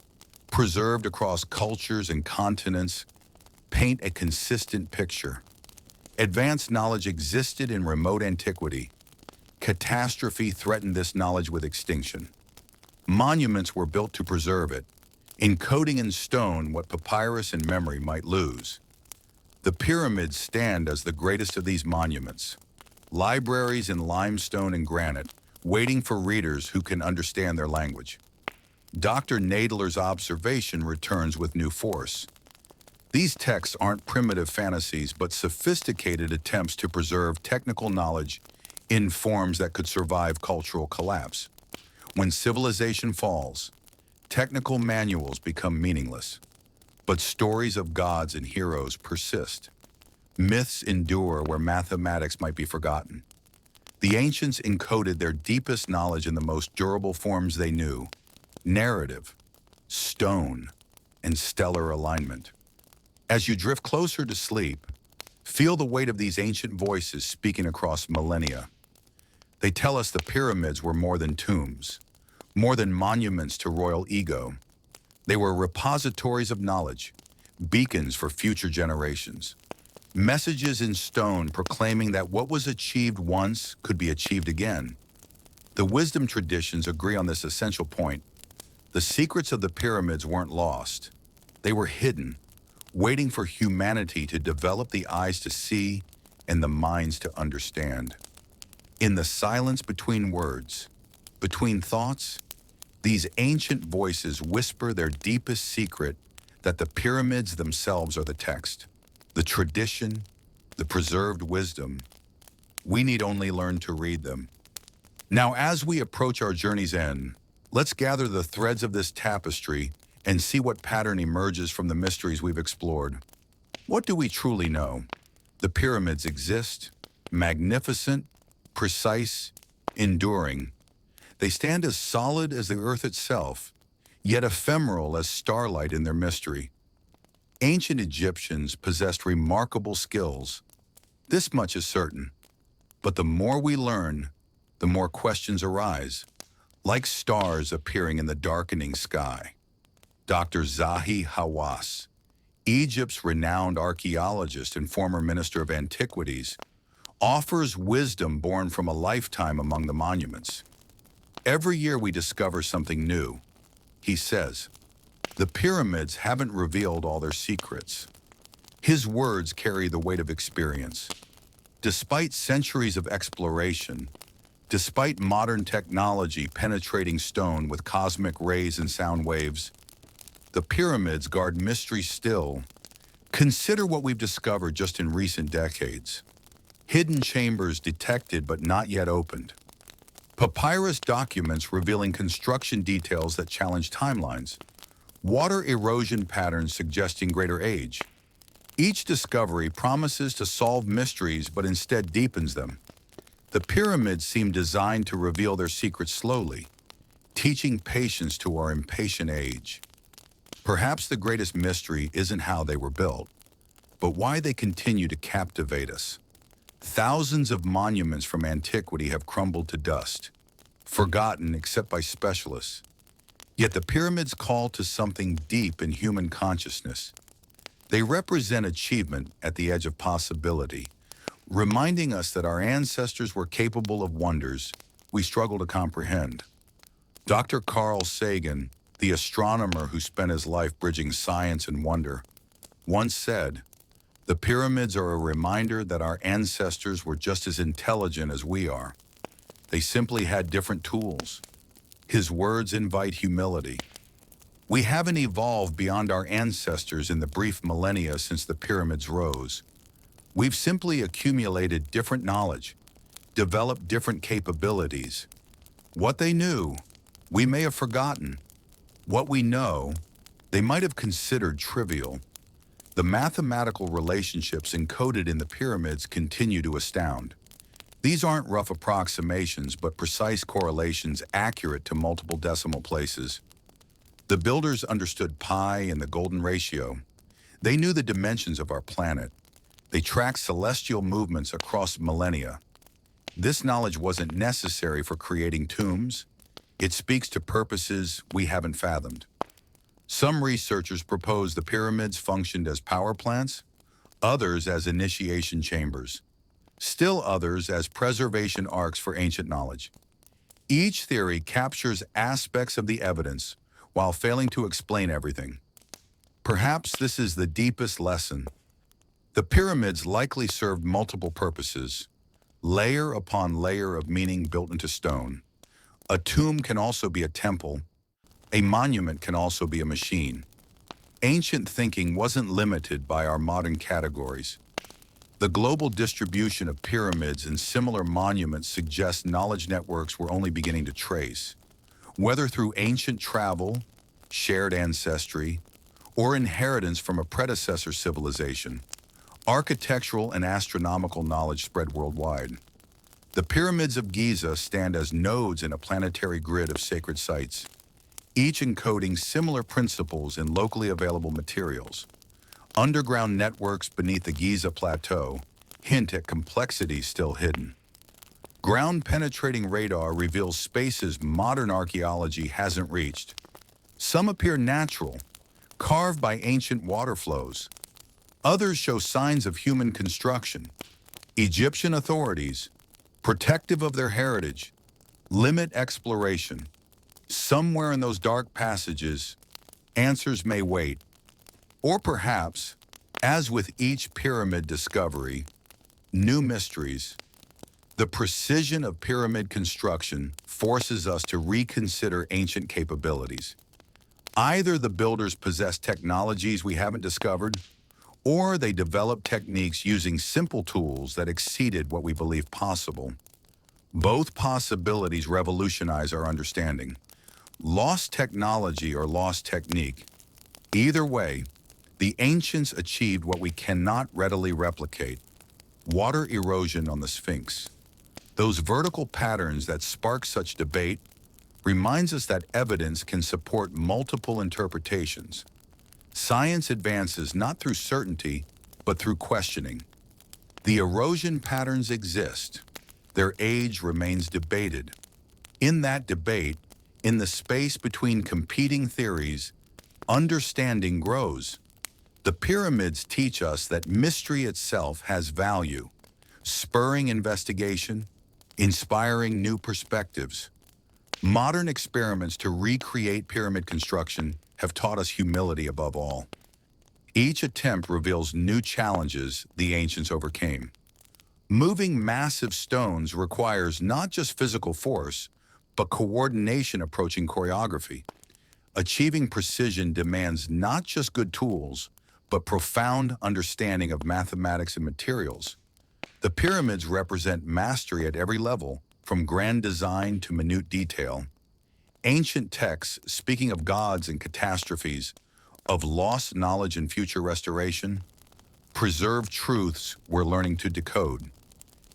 preserved across cultures and continents, paint a consistent picture. Advanced knowledge existed in remote antiquity. Catastrophe threatened this knowledge with extinction. Monuments were built to preserve it, encoding in stone what papyrus and memory might lose. The pyramids stand as the greatest of these monuments, libraries in limestone and granite, waiting for readers who can understand their language. Dr. Nadler's observation returns with new force. These texts aren't primitive fantasies, but sophisticated attempts to preserve technical knowledge in forms that could survive cultural collapse. When civilization falls, technical manuals become meaningless, but stories of gods and heroes persist. Myths endure where mathematics might be forgotten. The ancients encoded their deepest knowledge in the most durable forms they knew: narrative, stone, and stellar alignment. As you drift closer to sleep, feel the weight of these ancient voices speaking across millennia. They tell us the pyramids were more than tombs, more than monuments to royal ego. They were repositories of knowledge, beacons for future generations, messages in stone proclaiming that what was achieved once could be achieved again. The wisdom traditions agree on this essential point. The secrets of the pyramids weren't lost. They were hidden, waiting for humanity to develop the eyes to see and the minds to understand. In the silence between words, between thoughts, these ancient voices whisper their deepest secret, that the pyramids themselves are the text, the tradition, the preserved wisdom. We need only learn to read them. Now, as we approach our journey's end, let's gather the threads of this tapestry and see what pattern emerges from the mysteries we've explored. What do we truly know? The pyramids exist, magnificent, precise, enduring. They stand as solid as the earth itself, yet ephemeral as starlight in their mystery. Ancient Egyptians possessed remarkable skills. This much is certain. But the more we learn, the more questions arise, like stars appearing in the darkening sky. Dr. Zahi Hawass, Egypt's renowned archaeologist and former minister of antiquities, offers wisdom born from a lifetime among the monuments. Every year we discover something new. He says, the pyramids haven't revealed all their secrets. His words carry the weight of experience. Despite centuries of exploration, despite modern technology penetrating stone with cosmic rays and sound waves, the pyramids guard mystery still. Consider what we've discovered just in recent decades. Hidden chambers detected but not yet opened. Papyrus documents revealing construction details that challenge timelines. Water erosion patterns suggesting greater age. Each discovery promises to solve mysteries but instead deepens them. The pyramids seem designed to reveal their secrets slowly, teaching patience to our impatient age. Perhaps the greatest mystery isn't how they were built, but why they continue to captivate us. Thousands of monuments from antiquity have crumbled to dust, forgotten except by specialists. Yet the pyramids call to something deep in human consciousness. They represent achievement at the edge of possibility, reminding us that our ancestors were capable of wonders we struggle to comprehend. Dr. Carl Sagan, the astronomer who spent his life bridging science and wonder, once said, "The pyramids are a reminder that our ancestors were just as intelligent as we are. They simply had different tools." His words invite humility. We haven't evolved beyond our ancestors in the brief millennia since the pyramids rose. We've simply accumulated different knowledge, developed different capabilities. What they knew, we may have forgotten. What we know, they might have considered trivial. The mathematical relationships encoded in the pyramids continue to astound. These aren't rough approximations, but precise correlations accurate to multiple decimal places. The builders understood pi and the golden ratio. They knew the dimensions of our planet. They tracked celestial movements across millennia. This knowledge wasn't necessary for creating tombs. It speaks to purposes we haven't fathomed. Some researchers propose the pyramids functioned as power plants, others as initiation chambers, still others as preservation arcs for ancient knowledge. Each theory captures aspects of the evidence, while failing to explain everything. Perhaps this is the deepest lesson. The pyramids likely served multiple purposes, layer upon layer of meaning built into stone. A tomb can also be a temple. A monument can also be a machine. Ancient thinking wasn't limited by our modern categories. The global distribution of pyramids and similar monuments suggests knowledge networks were only beginning to trace. Whether through ancient travel, shared ancestry, or inheritance from a predecessor civilization, architectural and astronomical knowledge spread worldwide. The pyramids of Giza stand as nodes in a planetary grid of sacred sites, each encoding similar principles in locally available materials. Underground networks beneath the Giza Plateau hint at complexities still hidden. Ground-penetrating radar reveals spaces modern archaeology hasn't reached. Some appear natural, carved by ancient water flows. Others show signs of human construction. Egyptian authorities, protective of their heritage, limit exploration. Somewhere in those dark passages, answers may wait. Or perhaps, as with each pyramid discovery, new mysteries. The precision of pyramid construction forces us to reconsider ancient capabilities. Either the builders possessed technologies we haven't discovered, or they developed techniques using simple tools that exceeded what we believed possible. Both possibilities revolutionize our understanding. Lost technology or lost technique. Either way, the ancients achieved what we cannot readily replicate: water erosion on the Sphinx. Those vertical patterns that spark such debate reminds us that evidence can support multiple interpretations. Science advances not through certainty, but through questioning. The erosion patterns exist. Their age remains debated. In that debate, in the space between competing theories, understanding grows. The pyramids teach us that mystery itself has value, spurring investigation, inspiring new perspectives. Modern experiments to recreate pyramid construction have taught us humility above all. Each attempt reveals new challenges the ancients overcame. Moving massive stones requires not just physical force, but coordination approaching choreography. Achieving precision demands not just good tools, but profound understanding of mathematics and materials. The pyramids represent mastery at every level, from grand design to minute detail. Ancient texts, speaking of gods and catastrophes, of lost knowledge and future restoration, preserve truths we're learning to decode.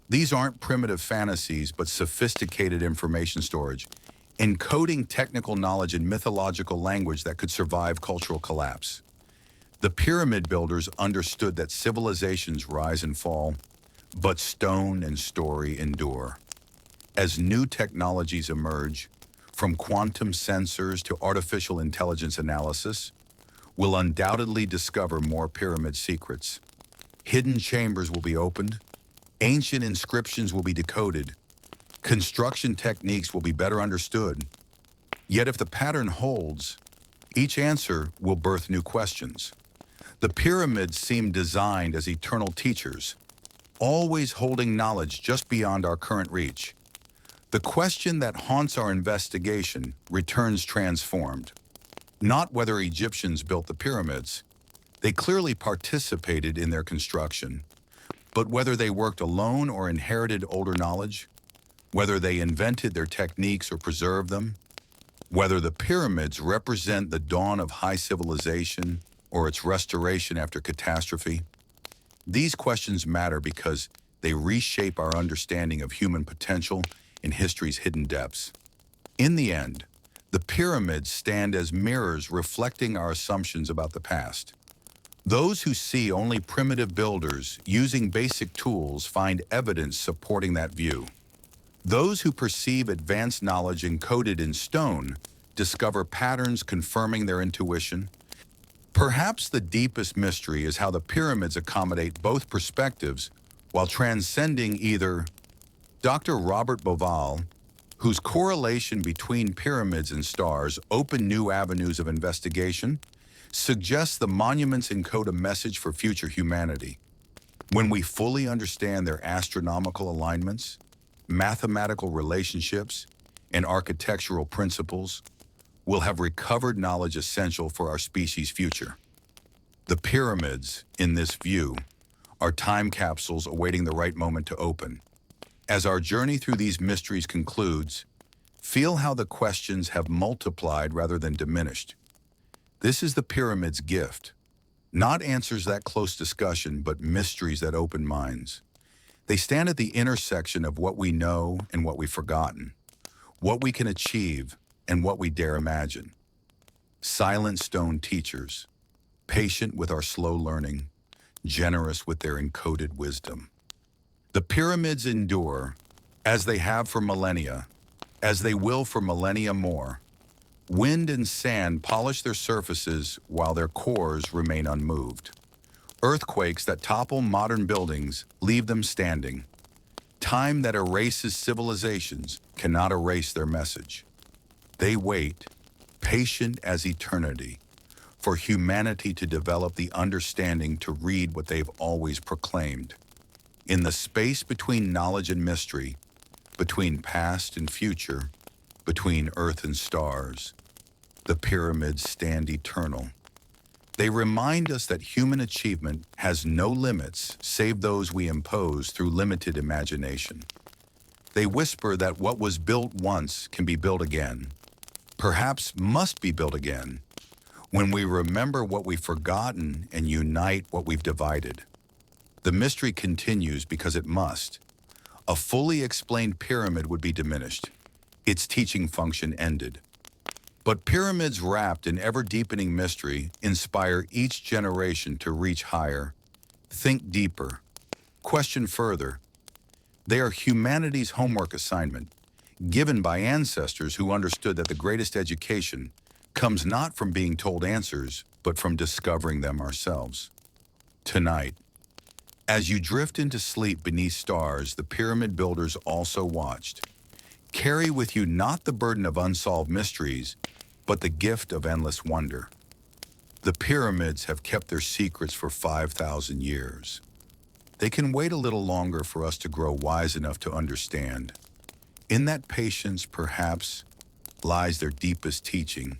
These aren't primitive fantasies, but sophisticated information storage, encoding technical knowledge in mythological language that could survive cultural collapse. The pyramid builders understood that civilizations rise and fall, but stone and story endure. As new technologies emerge, from quantum sensors to artificial intelligence analysis, we'll undoubtedly discover more pyramid secrets. Hidden chambers will be opened, ancient inscriptions will be decoded, construction techniques will be better understood. Yet if the pattern holds, each answer will birth new questions. The pyramids seem designed as eternal teachers, always holding knowledge just beyond our current reach. The question that haunts our investigation returns transformed. Not whether Egyptians built the pyramids, they clearly participated in their construction, but whether they worked alone or inherited older knowledge, whether they invented their techniques or preserved them, whether the pyramids represent the dawn of high civilization or its restoration after catastrophe. These questions matter because they reshape our understanding of human potential in history's hidden depths. In the end, the pyramids stand as mirrors reflecting our assumptions about the past. Those who see only primitive builders using basic tools find evidence supporting that view. Those who perceive advanced knowledge encoded in stone discover patterns confirming their intuition. Perhaps the deepest mystery is how the pyramids accommodate both perspectives while transcending either. Dr. Robert Boval, whose correlation between pyramids and stars open new avenues of investigation, suggests the monuments encode a message for future humanity. When we fully understand their astronomical alignments, mathematical relationships, and architectural principles, we'll have recovered knowledge essential for our species' future. The pyramids, in this view, are time capsules awaiting the right moment to open. As our journey through these mysteries concludes, feel how the questions have multiplied rather than diminished. This is the pyramid's gift. Not answers that close discussion, but mysteries that open minds. They stand at the intersection of what we know and what we've forgotten, what we can achieve and what we dare imagine. Silent stone teachers, patient with our slow learning, generous with their encoded wisdom. The pyramids endure, as they have for millennia, as they will for millennia more. Wind and sand polish their surfaces while their cores remain unmoved. Earthquakes that topple modern buildings leave them standing. Time that erases civilizations cannot erase their message. They wait, patient as eternity, for humanity to develop the understanding to read what they've always proclaimed. In the space between knowledge and mystery, between past and future, between earth and stars, the pyramids stand eternal. They remind us that human achievement has no limits save those we impose through limited imagination. They whisper that what was built once can be built again, perhaps must be built again, when we remember what we've forgotten and unite what we've divided. The mystery continues because it must. A fully explained pyramid would be diminished, its teaching function ended. But pyramids wrapped in ever-deepening mystery inspire each generation to reach higher, think deeper, question further. They are humanity's homework assignment, given by ancestors who understood that the greatest education comes not from being told answers, but from discovering them ourselves. Tonight, as you drift into sleep beneath stars the pyramid builders also watched, carry with you not the burden of unsolved mysteries, but the gift of endless wonder. The pyramids have kept their secrets for 5,000 years. They can wait a little longer for us to grow wise enough to understand. In that patience, perhaps, lies their deepest teaching.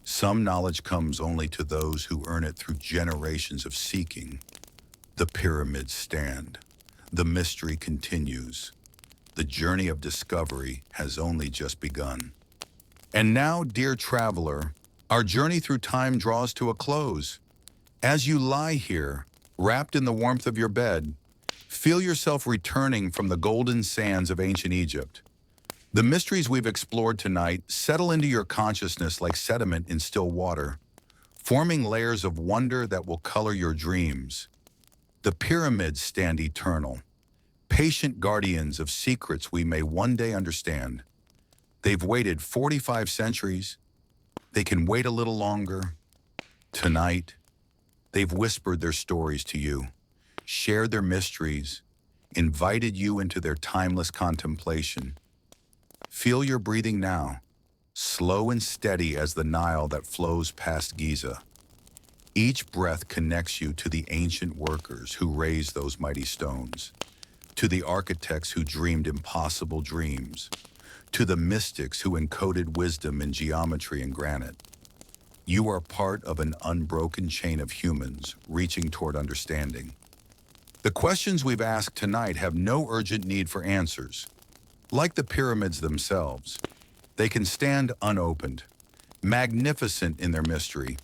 Some knowledge comes only to those who earn it through generations of seeking. The pyramids stand. The mystery continues. The journey of discovery has only just begun. And now, dear traveler, our journey through time draws to a close. As you lie here, wrapped in the warmth of your bed, feel yourself returning from the golden sands of ancient Egypt. The mysteries we've explored tonight settle into your consciousness like sediment in still water, forming layers of wonder that will color your dreams. The pyramids stand eternal, patient guardians of secrets we may one day understand. They've waited 45 centuries. They can wait a little longer. Tonight, they've whispered their stories to you, shared their mysteries, invited you into their timeless contemplation. Feel your breathing now, slow and steady as the Nile that flows past Giza. Each breath connects you to the ancient workers who raised those mighty stones, to the architects who dreamed impossible dreams, to the mystics who encoded wisdom in geometry and granite. You are part of an unbroken chain of humans reaching toward understanding. The questions we've asked tonight have no urgent need for answers. Like the pyramids themselves, they can stand unopened, magnificent in their mystery.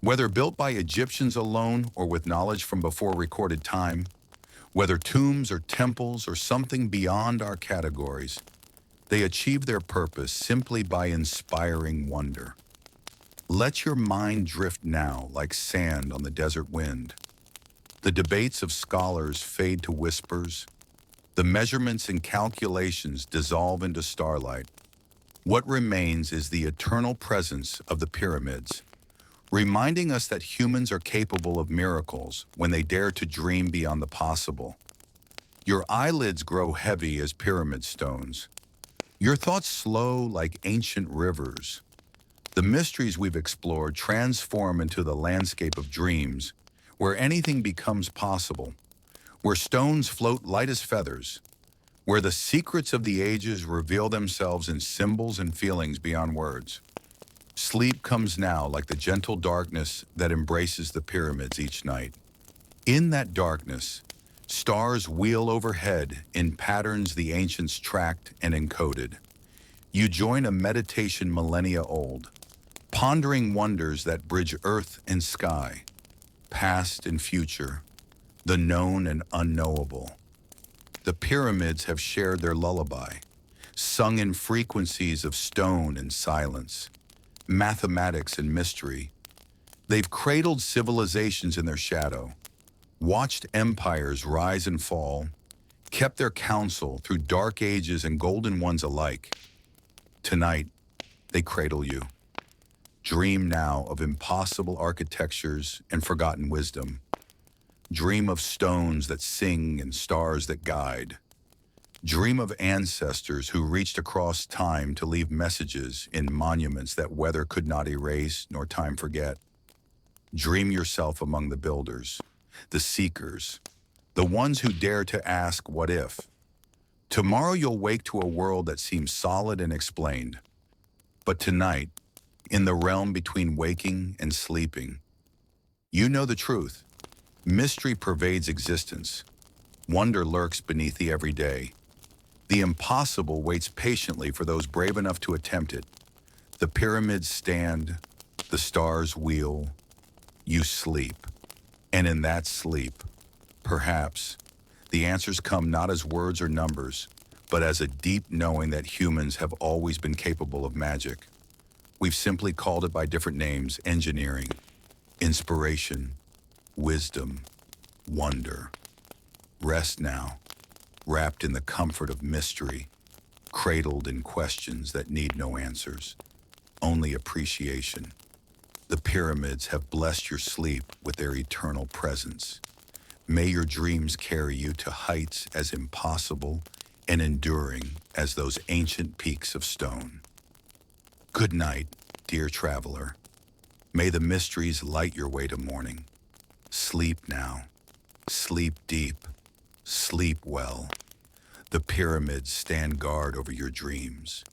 Whether built by Egyptians alone or with knowledge from before recorded time, whether tombs or temples or something beyond our categories, they achieve their purpose simply by inspiring wonder. Let your mind drift now like sand on the desert wind. The debates of scholars fade to whispers. The measurements and calculations dissolve into starlight. What remains is the eternal presence of the pyramids, reminding us that humans are capable of miracles when they dare to dream beyond the possible. Your eyelids grow heavy as pyramid stones. Your thoughts slow like ancient rivers. The mysteries we've explored transform into the landscape of dreams, where anything becomes possible, where stones float light as feathers, where the secrets of the ages reveal themselves in symbols and feelings beyond words. Sleep comes now like the gentle darkness that embraces the pyramids each night. In that darkness, stars wheel overhead in patterns the ancients tracked and encoded. You join a meditation millennia old, pondering wonders that bridge earth and sky, past and future, the known and unknowable. The pyramids have shared their lullaby, sung in frequencies of stone and silence, mathematics and mystery. They've cradled civilizations in their shadow, watched empires rise and fall, kept their counsel through dark ages and golden ones alike. Tonight, they cradle you. Dream now of impossible architectures and forgotten wisdom. Dream of stones that sing and stars that guide. Dream of ancestors who reached across time to leave messages in monuments that weather could not erase nor time forget. Dream yourself among the builders, the seekers, the ones who dare to ask what if. Tomorrow you'll wake to a world that seems solid and explained. But tonight, in the realm between waking and sleeping, you know the truth. Mystery pervades existence. Wonder lurks beneath the everyday. The impossible waits patiently for those brave enough to attempt it. The pyramids stand, the stars wheel, you sleep. And in that sleep, perhaps, the answers come not as words or numbers, but as a deep knowing that humans have always been capable of magic. We've simply called it by different names: engineering, inspiration, wisdom, wonder. Rest now, wrapped in the comfort of mystery, cradled in questions that need no answers, only appreciation. The pyramids have blessed your sleep with their eternal presence. May your dreams carry you to heights as impossible and enduring as those ancient peaks of stone. Good night, dear traveler. May the mysteries light your way to morning. Sleep now. Sleep deep. Sleep well. The pyramids stand guard over your dreams.